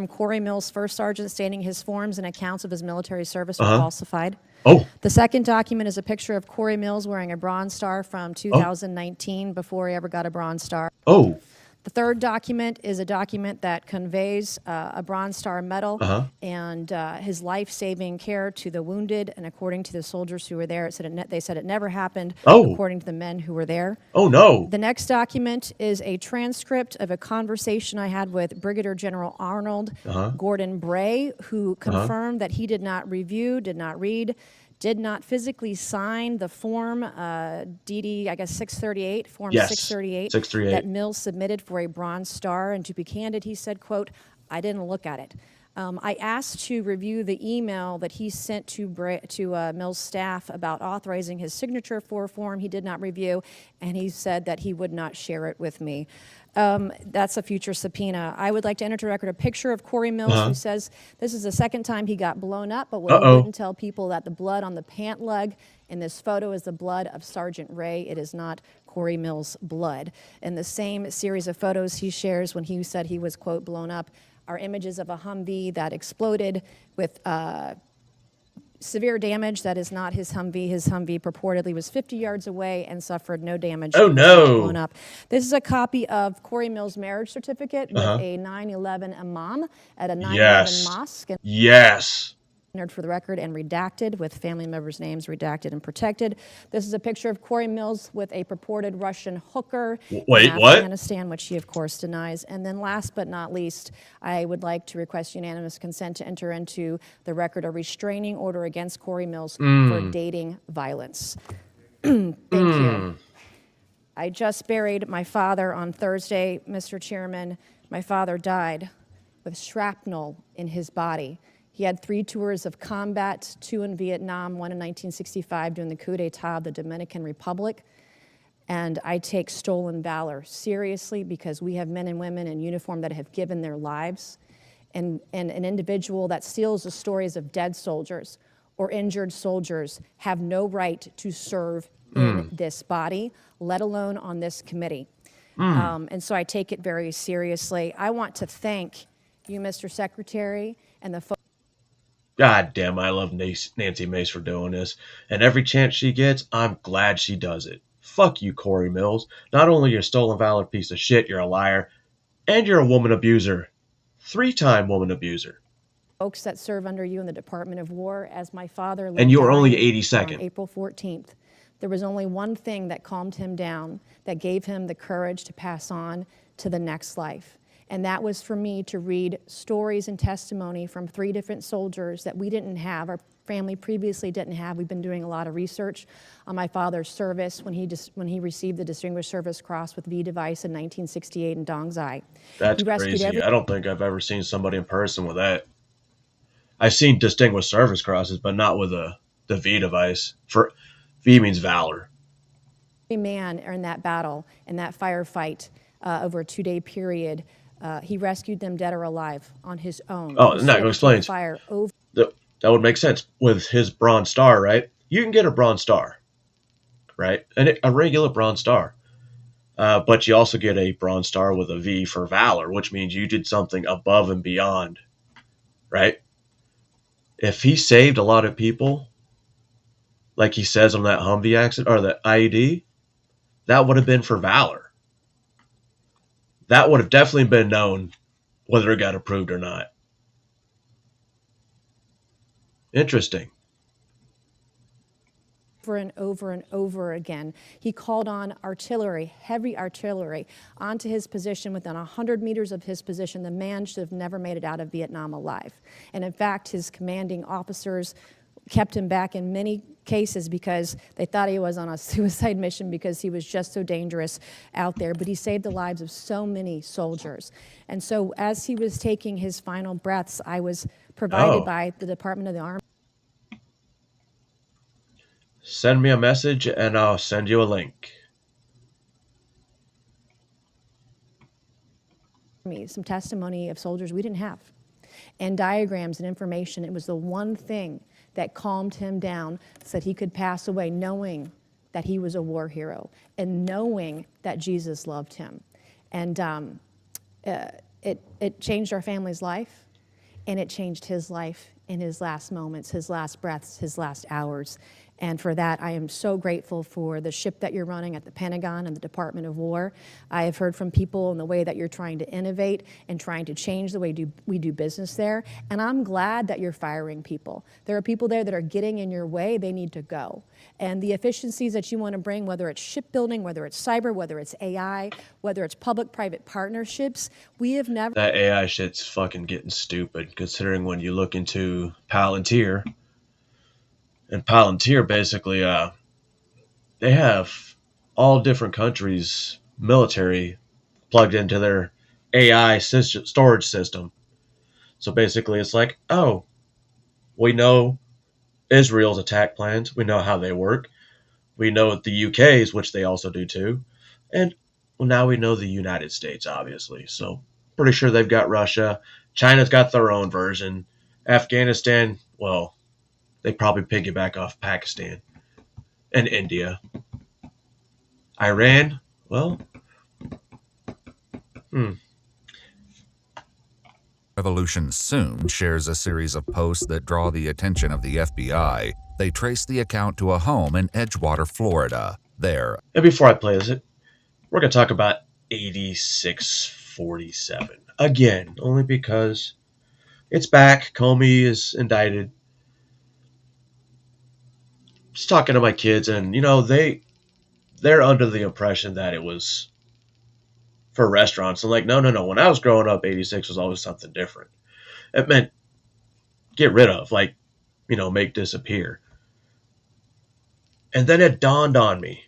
Corey Mills, First Sergeant, stating his forms and accounts of his military service were falsified. Oh. The second document is a picture of Corey Mills wearing a Bronze Star from 2019 before he ever got a Bronze Star. Oh. The third document is a document that conveys a Bronze Star medal and his life-saving care to the wounded. And according to the soldiers who were there, they said it never happened. According to the men who were there. Oh no! The next document is a transcript of a conversation I had with Brigadier General Arnold Gordon Bray, who confirmed that he did not review, did not read, did not physically sign the form DD, I guess 638, form 638 that Mills submitted for a Bronze Star. And to be candid, he said, quote, I didn't look at it. I asked to review the email that he sent to Mills' staff about authorizing his signature for a form he did not review, and he said that he would not share it with me. That's a future subpoena. I would like to enter to record a picture of Corey Mills who says this is the second time he got blown up, but what he wouldn't tell people that the blood on the pant leg in this photo is the blood of Sergeant Ray. It is not Corey Mills' blood. In the same series of photos he shares when he said he was, quote, blown up, are images of a Humvee that exploded with severe damage. That is not his Humvee. His Humvee purportedly was 50 yards away and suffered no damage. Oh, no. Blown up. This is a copy of Corey Mills' marriage certificate with a 9/11 imam at a 9/11 mosque. Yes. Entered for the record and redacted, with family members' names redacted and protected. This is a picture of Corey Mills with a purported Russian hooker in Afghanistan, which he, of course, denies. And then last but not least, I would like to request unanimous consent to enter into the record a restraining order against Corey Mills for dating violence. Thank you. I just buried my father on Thursday, Mr. Chairman. My father died with shrapnel in his body. He had 3 tours of combat, 2 in Vietnam, 1 in 1965 during the coup d'etat of the Dominican Republic. And I take stolen valor seriously because we have men and women in uniform that have given their lives. And an individual that steals the stories of dead soldiers or injured soldiers have no right to serve in this body, let alone on this committee. And so I take it very seriously. I want to thank you, Mr. Secretary, and the folks. God damn, I love Nancy Mace for doing this. And every chance she gets, I'm glad she does it. Fuck you, Corey Mills. Not only are you a stolen valor piece of shit, you're a liar, and you're a woman abuser. 3-time woman abuser. Folks that serve under you in the Department of War, as my father And you were only died 82nd. on April 14th. There was only one thing that calmed him down, that gave him the courage to pass on to the next life. And that was for me to read stories and testimony from 3 different soldiers that we didn't have, our family previously didn't have. We've been doing a lot of research on my father's service when he received the Distinguished Service Cross with V device in 1968 in Dong Zai. That's crazy. I don't think I've ever seen somebody in person with that. I've seen Distinguished Service Crosses, but not with the V device. For V means valor. Every man in that battle, in that firefight, over a 2-day period, he rescued them dead or alive on his own. Oh, that explains. That would make sense with his Bronze Star, right? You can get a Bronze Star, right? And a regular Bronze Star. But you also get a Bronze Star with a V for valor, which means you did something above and beyond, right? If he saved a lot of people, like he says on that Humvee accident or the IED, that would have been for valor. That would have definitely been known whether it got approved or not. Interesting. over and over and over again. He called on artillery, heavy artillery, onto his position. Within 100 meters of his position, the man should have never made it out of Vietnam alive. And in fact, his commanding officers kept him back in many cases because they thought he was on a suicide mission because he was just so dangerous out there. But he saved the lives of so many soldiers. And so as he was taking his final breaths, I was provided by the Department of the Army. Send me a message and I'll send you a link. Some testimony of soldiers we didn't have, and diagrams and information. It was the one thing that calmed him down so that he could pass away knowing that he was a war hero and knowing that Jesus loved him. And it changed our family's life, and it changed his life in his last moments, his last breaths, his last hours. And for that, I am so grateful for the ship that you're running at the Pentagon and the Department of War. I have heard from people in the way that you're trying to innovate and trying to change the way we do business there. And I'm glad that you're firing people. There are people there that are getting in your way. They need to go. And the efficiencies that you want to bring, whether it's shipbuilding, whether it's cyber, whether it's AI, whether it's public-private partnerships, we have never... That AI shit's fucking getting stupid, considering when you look into Palantir. And Palantir basically, they have all different countries' military plugged into their AI storage system. So basically it's like, oh, we know Israel's attack plans. We know how they work. We know the UK's, which they also do too. And well, now we know the United States, obviously. So pretty sure they've got Russia. China's got their own version. Afghanistan, well... they probably piggyback off Pakistan and India. Iran, well, Revolution Soon shares a series of posts that draw the attention of the FBI. They trace the account to a home in Edgewater, Florida. There. And before I play this, we're going to talk about 8647. Again, only because it's back. Comey is indicted. Just talking to my kids, and you know they're under the impression that it was for restaurants. I'm like, no. When I was growing up, 86 was always something different. It meant get rid of, like, you know, make disappear. And then it dawned on me.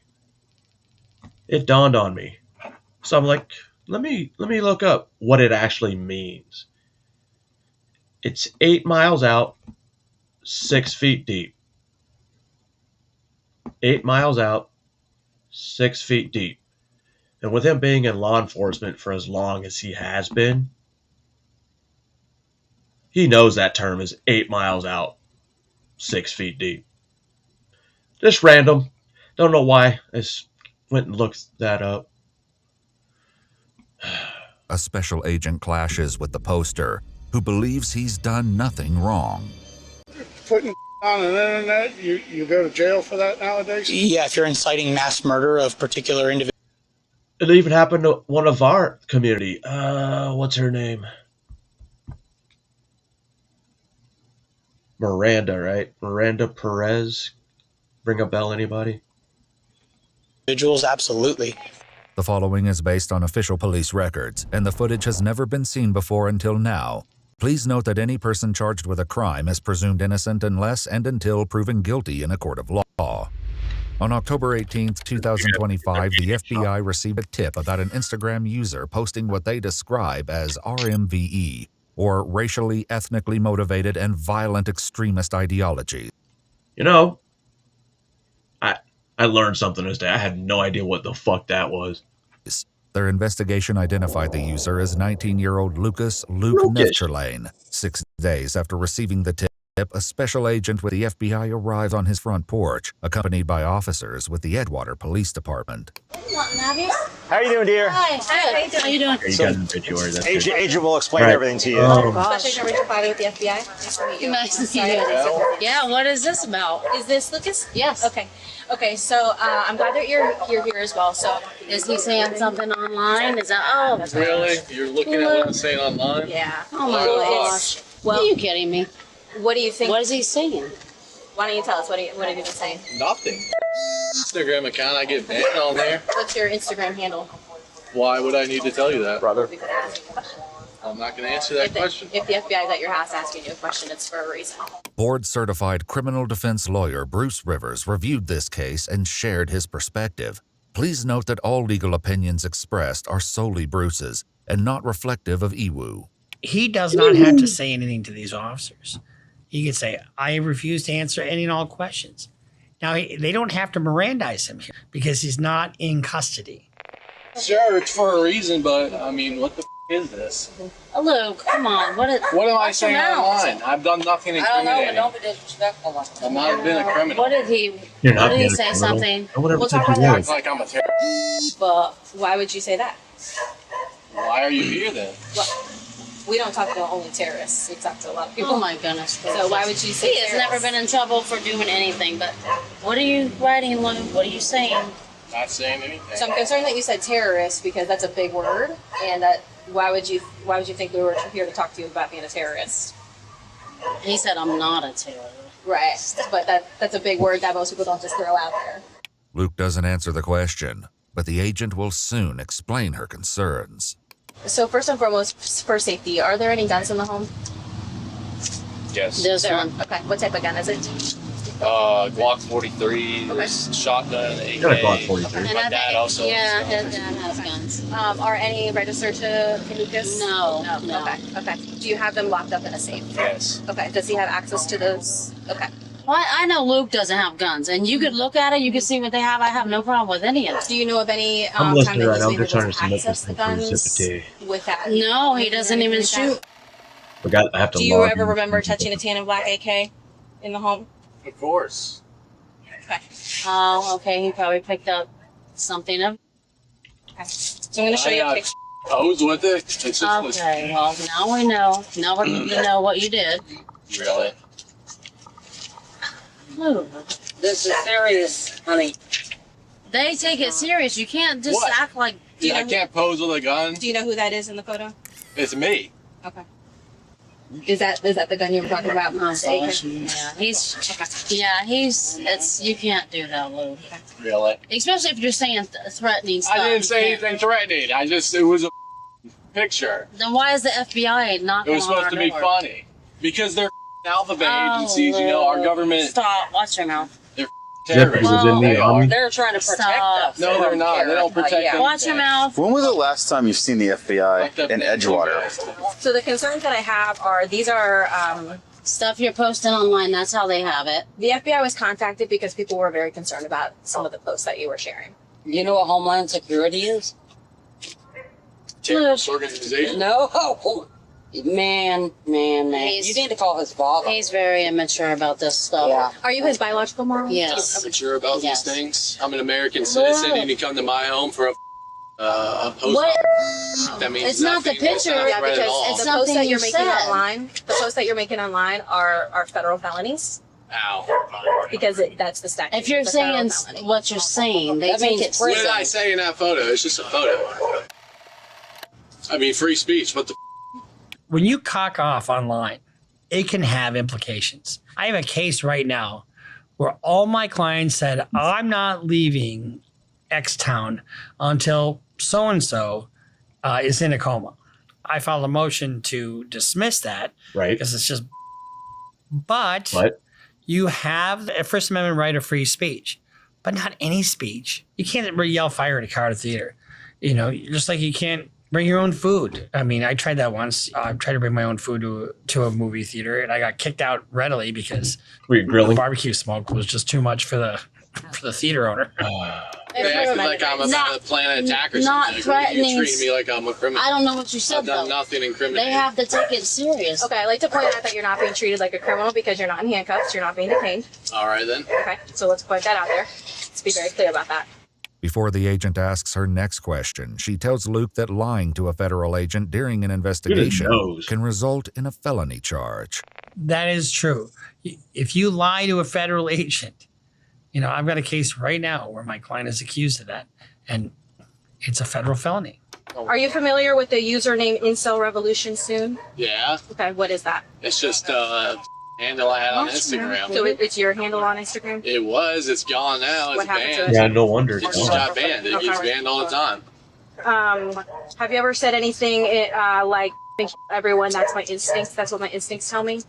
So I'm like, let me look up what it actually means. It's 8 miles out, 6 feet deep. 8 miles out, 6 feet deep. And with him being in law enforcement for as long as he has been, he knows that term is 8 miles out, 6 feet deep. Just random. Don't know why. I just went and looked that up. A special agent clashes with the poster, who believes he's done nothing wrong. Putting on the internet, you go to jail for that nowadays? Yeah, if you're inciting mass murder of particular individuals. It even happened to one of our community. What's her name? Miranda, right? Miranda Perez. Ring a bell, anybody? Individuals, absolutely. The following is based on official police records, and the footage has never been seen before until now. Please note that any person charged with a crime is presumed innocent unless and until proven guilty in a court of law. On October 18, 2025, the FBI received a tip about an Instagram user posting what they describe as RMVE, or racially, ethnically motivated, and violent extremist ideology. You know, I learned something this day. I had no idea what the fuck that was. Their investigation identified the user as 19-year-old Luke Neftcherlane. 6 days after receiving the tip, a special agent with the FBI arrived on his front porch, accompanied by officers with the Edgewater Police Department. How are you doing, dear? Hi. How you doing? Agent will explain Right. everything to you. Oh, gosh. Special Agent Richard with the FBI. Nice to meet you. Yeah, what is this about? Is this Lucas? Yes. Okay, so I'm glad that you're here as well. So is he saying something online? Is that, Really? You're looking at what I'm saying online? Yeah. Oh my gosh. Well, are you kidding me? What do you think? What is he saying? Why don't you tell us what have you been saying? Nothing. Instagram account, I get banned on there. What's your Instagram handle? Why would I need to tell you that, brother? Because I asked you a question. I'm not going to answer that question. If the FBI is at your house asking you a question, it's for a reason. Board-certified criminal defense lawyer Bruce Rivers reviewed this case and shared his perspective. Please note that all legal opinions expressed are solely Bruce's and not reflective of EWU. He does not have to say anything to these officers. He could say, I refuse to answer any and all questions. Now, they don't have to Mirandize him here because he's not in custody. Sure, it's for a reason, but I mean, what the is this? Luke, come on. What am I saying online? I've done nothing incriminating. I don't know, but don't be disrespectful. I've not been a criminal. What did he? You're not what did being he a say? criminal. Something? I would ever take your word. Like I'm a terrorist. But why would you say that? Why are you here then? Well, we don't talk to only terrorists. We talk to a lot of people. Oh my goodness. So why would you say He has never been in trouble for doing anything, but what are you writing, Luke? What are you saying? Not saying anything. So I'm concerned that you said terrorist because that's a big word, and that why would you think we were here to talk to you about being a terrorist? He said I'm not a terrorist. Right, but that's a big word that most people don't just throw out there. Luke doesn't answer the question, but the agent will soon explain her concerns. So first and foremost, for safety, are there any guns in the home? Yes. There's one. Okay, what type of gun is it? Glock 43, shotgun, AK. Got a Glock 43. And My dad also. Yeah, his dad has guns. Are any registered to Lucas? No. Okay. Do you have them locked up in a safe? Yes. Okay. Does he have access to those? Okay. Well, I know Luke doesn't have guns, and you could look at it, you could see what they have. I have no problem with any of it. Do you know of any I'm time listening that right he's now. I'm been just able trying to to submit access this the thing for guns reciprocity. without? No, he doesn't even shoot. I have to Do you log ever in. remember touching a tan and black AK in the home? Of course. Okay. Oh, okay, he probably picked up something of. Okay. So I'm going to show you a picture. Pose with it. It's just Okay, well, now we know. Now we know what you did. Really? Luke. This is serious, honey. They take it serious. You can't just What? act like. Yeah, I can't pose with a gun. Do you know who that is in the photo? It's me. Okay. Is that the gun you were talking about? Oh, gosh, yeah, it's, you can't do that, Luke. Really? Especially if you're saying threatening stuff. I didn't you say can't. anything threatening. It was a picture. Then why is the FBI knocking It was on our supposed to be door? funny. Because they're alphabet Oh, agencies, you know, our government, Stop. Watch your mouth. they're Jeffrey terrorists. was in the army. They're trying to protect Stop. us. No, they're not. They don't protect anything. Watch your mouth. When was the last time you've seen the FBI in Edgewater? So the concerns that I have are these are Stuff you're posting online, that's how they have it. the FBI was contacted because people were very concerned about some of the posts that you were sharing. You know what Homeland Security is? Terrorist organization? No. Man. He's- You need to call his father. He's very immature about this stuff. Yeah. Are you his biological mom? Yes. I'm sure about Yes. these things. I'm an American citizen, and you come to my home for a post. What? That means It's not the nothing. It's picture. not Yeah, threat at because all. the It's posts something that you're you making said. online, the posts that you're making online are federal felonies Ow. because that's the statute. If you're It's a federal saying felony. what you're saying, they That take means it What serious. did I say in that photo? It's just a photo. I mean, free speech. What the? When you cock off online, it can have implications. I have a case right now where all my clients said, I'm not leaving X town until so-and-so is in a coma. I filed a motion to dismiss that. Right. Because it's just, but you have a First Amendment right of free speech, but not any speech. You can't yell fire at a car at a theater. You know, just like you can't bring your own food. I mean, I tried that once. I tried to bring my own food to a movie theater, and I got kicked out readily because the barbecue smoke was just too much for the theater owner. They act like I'm about to plan an attack or not something. threatening. You treat me like I'm a criminal. I don't know what you said, I've done though. nothing incriminating. They have to take it serious. Okay, I like to point out that you're not being treated like a criminal because you're not in handcuffs, you're not being detained. All right, then. Okay, so let's point that out there. Let's be very clear about that. Before the agent asks her next question, she tells Luke that lying to a federal agent during an investigation nose. can result in a felony charge. That is true. If you lie to a federal agent, you know, I've got a case right now where my client is accused of that, and it's a federal felony. Are you familiar with the username Incel Revolution Soon? Yeah. Okay, what is that? It's just handle I had on Instagram. So it's your handle on Instagram? It was. It's gone now. It's What happened banned. to it? Yeah, no wonder It it's just gone. got banned. It gets banned all the time. Have you ever said anything like everyone? That's my instincts. That's what my instincts tell me.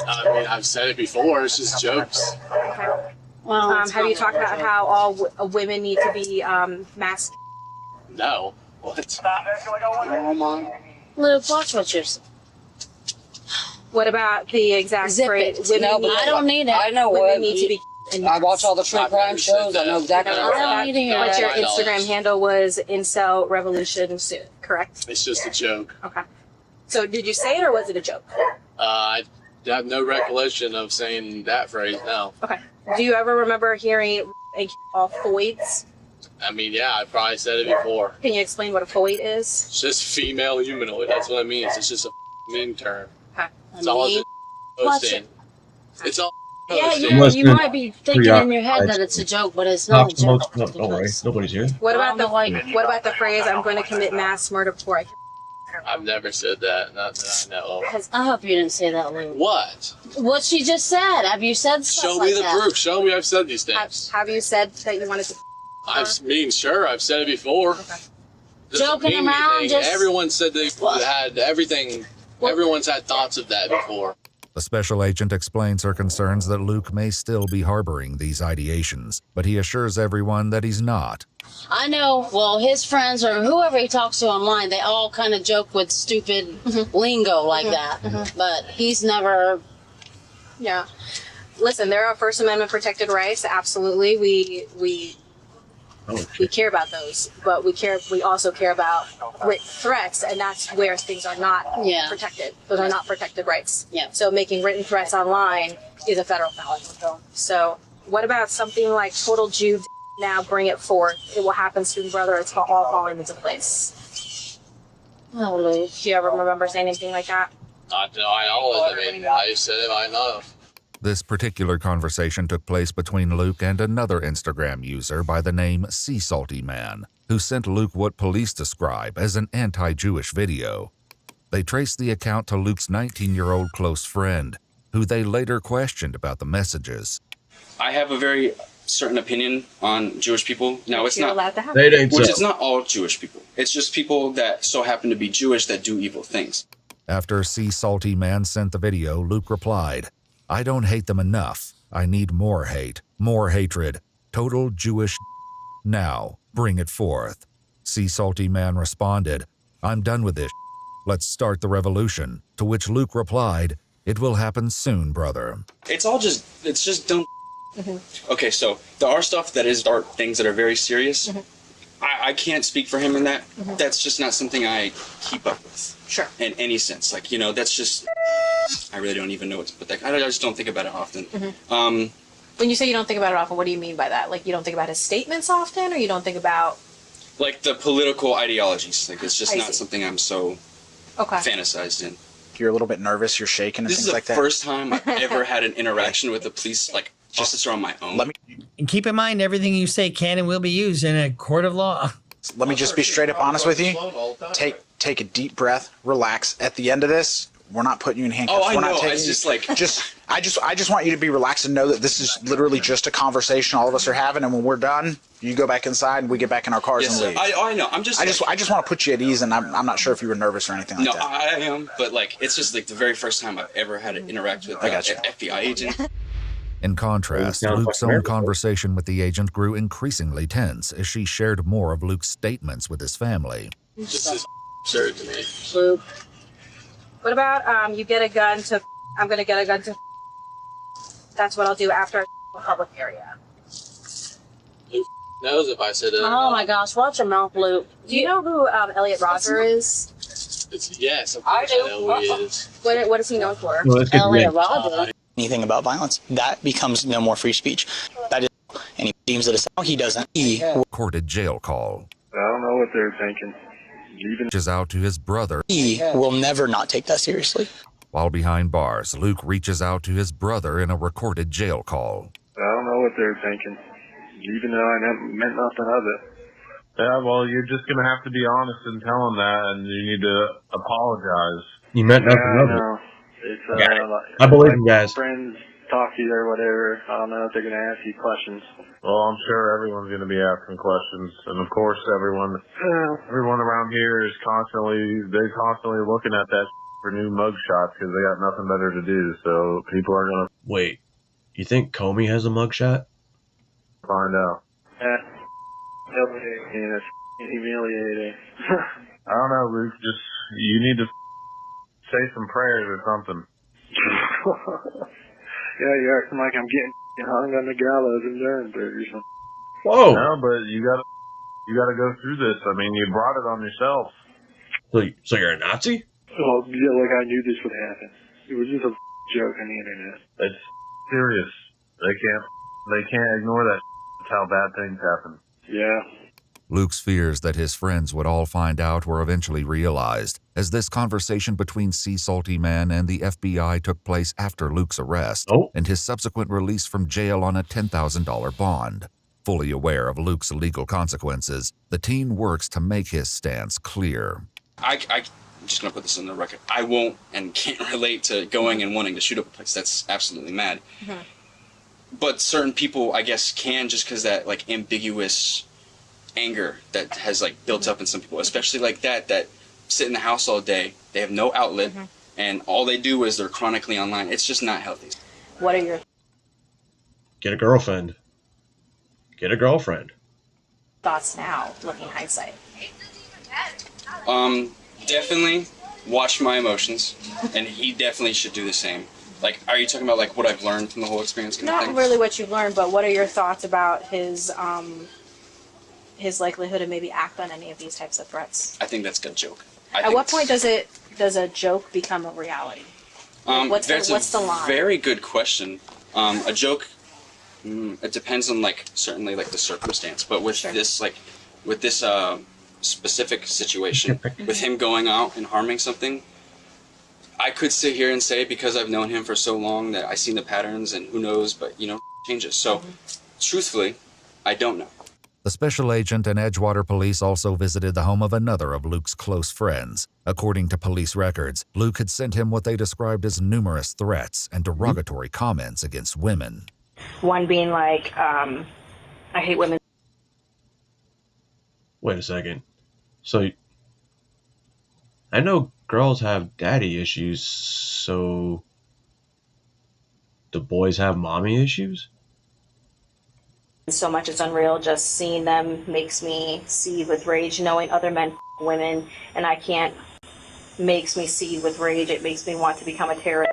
I mean, I've said it before. It's just jokes. Okay. Well, have you talked about how all women need to be masked? No. What? Luke, watch what you're saying. What about the exact phrase? Women No, need, but I don't need it. I know women what need to be. I watch all the true crime shows. I know exactly I what's don't happening. need to hear But your that. Instagram handle was Incel Revolution Soon, correct? It's just a joke. Okay. So did you say it or was it a joke? I have no recollection of saying that phrase now. Okay. Do you ever remember hearing all foids? I mean, yeah, I probably said it before. Can you explain what a foid is? It's just female humanoid. That's what it means. It's just a meme term. Okay. It's all just Watch posting. It's all Yeah, posting. you might be thinking in your head that it's a joke, but it's not a joke. Don't worry, nobody's here. What about the phrase "I'm going to commit mass murder before I"? I've never said that. Not that I know of. I hope you didn't say that, Luke. What? What she just said. Have you said stuff Show like me the that? proof. Show me I've said these things. Have you said that you wanted to? Sure, I've said it before. Doesn't Joking mean around, anything. just- Everyone said they had everything. Everyone's had thoughts of that before. The special agent explains her concerns that Luke may still be harboring these ideations, but he assures everyone that he's not. I know, well, his friends or whoever he talks to online, they all kind of joke with stupid lingo like that. But he's never. Yeah. Listen, there are First Amendment protected rights. Absolutely, we care about those, but we also care about written threats, and that's where things are not protected. Those are not protected rights. Yeah. So making written threats online is a federal felony. So what about something like total Jew? Now bring it forth. It will happen soon, brother. It's all falling into place. Oh, Luke. Do you ever remember saying anything like that? I mean, I said it, I know. This particular conversation took place between Luke and another Instagram user by the name Sea Salty Man, who sent Luke what police describe as an anti-Jewish video. They traced the account to Luke's 19-year-old close friend, who they later questioned about the messages. I have a very certain opinion on Jewish people. Now, it's not, Which it's not all Jewish people. It's just people that so happen to be Jewish that do evil things. After Sea Salty Man sent the video, Luke replied, "I don't hate them enough. I need more hate, more hatred. Total Jewish now. Bring it forth." Sea Salty Man responded, "I'm done with this. Let's start the revolution." To which Luke replied, "It will happen soon, brother." It's just dumb. Okay, so there are stuff that is dark things that are very serious. I can't speak for him in that. That's just not something I keep up with. Sure. In any sense. Like, that's just, I really don't even know what to put that. I just don't think about it often. When you say you don't think about it often, what do you mean by that? Like you don't think about his statements often, or you don't think about Like the political ideologies. Like it's just I not see. something I'm so fantasized in. You're a little bit nervous, you're shaking and This is things the like that. first time I've ever had an interaction with a police officer on my own. And keep in mind, everything you say can and will be used in a court of law. Let me just be straight up honest with you. Take a deep breath, relax. At the end of this, we're not putting you in handcuffs. Oh, I we're know. not taking It's just like I just want you to be relaxed and know that this is literally just a conversation all of us are having, and when we're done, you go back inside and we get back in our cars Yes, and leave. I know. I just want to put you at ease, and I'm not sure if you were nervous or anything like No, that. I am, but it's just the very first time I've ever had to interact with an FBI agent. In contrast, Luke's own conversation with the agent grew increasingly tense as she shared more of Luke's statements with his family. This is absurd to me. Luke? What about you get a gun to? I'm gonna get a gun to. That's what I'll do after a public area. Who knows if I said it? Oh my gosh, watch your mouth, Luke. Do you know who Elliot Roger is? Yes, of course I know who he is. What is he known for? Elliot Roger. Anything about violence, that becomes no more free speech. That is, and he deems it as he doesn't. He Recorded jail call. I don't know what they're thinking. Reaches out to his brother. He will never not take that seriously. While behind bars, Luke reaches out to his brother in a recorded jail call. I don't know what they're thinking, even though I meant nothing of it. Yeah, well, you're just going to have to be honest and tell them that, and you need to apologize. You meant nothing of it. No. It's I believe you guys. Friends talk to you or whatever. I don't know if they're gonna ask you questions. Well, I'm sure everyone's going to be asking questions, and of course, everyone around here is constantly looking at that for new mug shots because they got nothing better to do. So people are going to Wait, you think Comey has a mugshot? find out. And it's humiliating. I don't know, Luke. Just you need to say some prayers or something. Yeah, you're acting like I'm getting hung on the gallows in Nuremberg or something. Whoa! No, but you gotta go through this. I mean, you brought it on yourself. So you're a Nazi? Well, yeah, like I knew this would happen. It was just a joke on the internet. It's serious. They can't ignore that. That's how bad things happen. Yeah. Luke's fears that his friends would all find out were eventually realized, as this conversation between Sea Salty Man and the FBI took place after Luke's arrest and his subsequent release from jail on a $10,000 bond. Fully aware of Luke's legal consequences, the teen works to make his stance clear. I'm just going to put this on the record. I won't and can't relate to going and wanting to shoot up a place. That's absolutely mad. Mm-hmm. But certain people, I guess, can, just because that, like, ambiguous anger that has, like, built up in some people, especially like that sit in the house all day. They have no outlet, and all they do is they're chronically online. It's just not healthy. What are your Get a girlfriend. Get a girlfriend. thoughts now, looking hindsight? Definitely watch my emotions, and he definitely should do the same. Like, are you talking about, like, what I've learned from the whole experience? Not really what you've learned, but what are your thoughts about his likelihood to maybe act on any of these types of threats? I think that's a joke. At what point does a joke become a reality? What's the line? Very good question. A joke, it depends on, like, certainly, like, the circumstance. But with this specific situation, with him going out and harming something, I could sit here and say, because I've known him for so long, that I've seen the patterns, and who knows, but, changes. So, truthfully, I don't know. The special agent and Edgewater police also visited the home of another of Luke's close friends. According to police records, Luke had sent him what they described as numerous threats and derogatory comments against women. One being like, I hate women. Wait a second. So, I know girls have daddy issues, so the boys have mommy issues? So much it's unreal. Just seeing them makes me seethe with rage. Knowing other men women, and I can't, makes me seethe with rage. It makes me want to become a terrorist.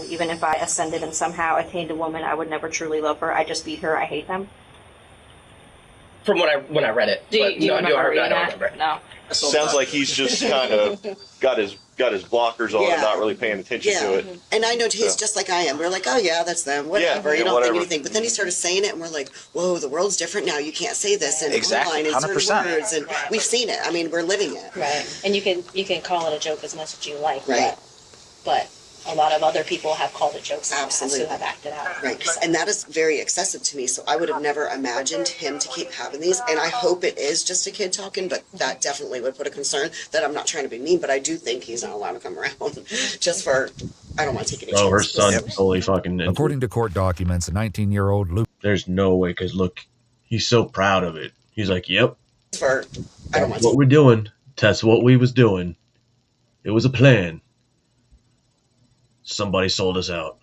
Even if I ascended and somehow attained a woman, I would never truly love her. I just beat her. I hate them. From when I read it. Do you remember reading that? Remember. No. Sounds like he's just kind of got his blockers on and not really paying attention to it. And I know he's just like I am. We're like, oh yeah, that's them, whatever. You don't think anything. But then he started saying it, and we're like, whoa, the world's different now. You can't say this and online and certain words, and we've seen it. I mean, we're living it. Right. And you can call it a joke as much as you like. Right. But a lot of other people have called it jokes. Absolutely. Who have acted out. Right. And that is very excessive to me. So I would have never imagined him to keep having these. And I hope it is just a kid talking, but that definitely would put a concern that I'm not trying to be mean, but I do think he's not allowed to come around just for, I don't want to take any chances. Her son's fully fucking... According to court documents, a 19-year-old Luke... There's no way, because look, he's so proud of it. He's like, yep. I don't want what we're doing. That's what we was doing. It was a plan. Somebody sold us out.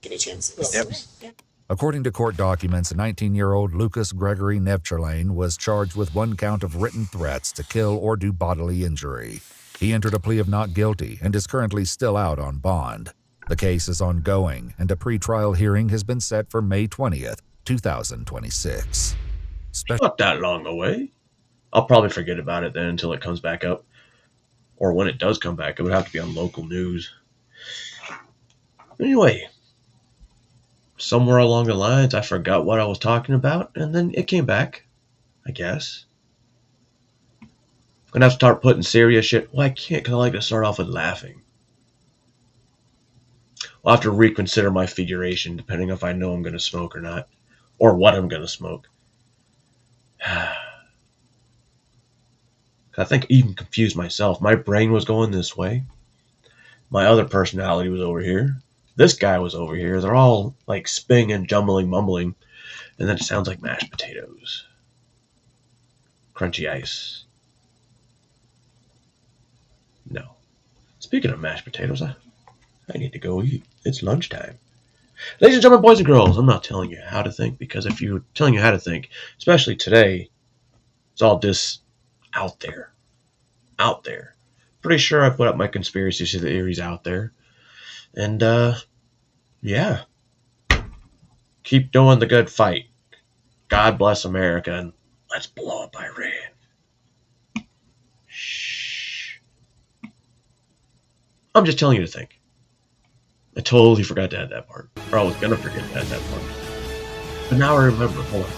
Any chances. Yep. According to court documents, a 19-year-old Lucas Gregory Nevcherlane was charged with 1 count of written threats to kill or do bodily injury. He entered a plea of not guilty and is currently still out on bond. The case is ongoing, and a pretrial hearing has been set for May 20th, 2026. Not that long away. I'll probably forget about it then until it comes back up. Or when it does come back, it would have to be on local news. Anyway, somewhere along the lines, I forgot what I was talking about, and then it came back, I guess. I'm going to have to start putting serious shit. Well, I can't, because I like to start off with laughing. I'll have to reconsider my figuration, depending if I know I'm going to smoke or not, or what I'm going to smoke. I think I even confused myself. My brain was going this way. My other personality was over here. This guy was over here. They're all like spinning, jumbling, mumbling. And then it sounds like mashed potatoes. Crunchy ice. No. Speaking of mashed potatoes, I need to go eat. It's lunchtime. Ladies and gentlemen, boys and girls, I'm not telling you how to think, because if you're telling you how to think, especially today, it's all just out there. Out there. Pretty sure I put up my conspiracy theories out there. And, yeah. Keep doing the good fight. God bless America, and let's blow up Iran. Shh. I'm just telling you to think. I totally forgot to add that part. Or I was going to forget to add that part. But now I remember. Hold on.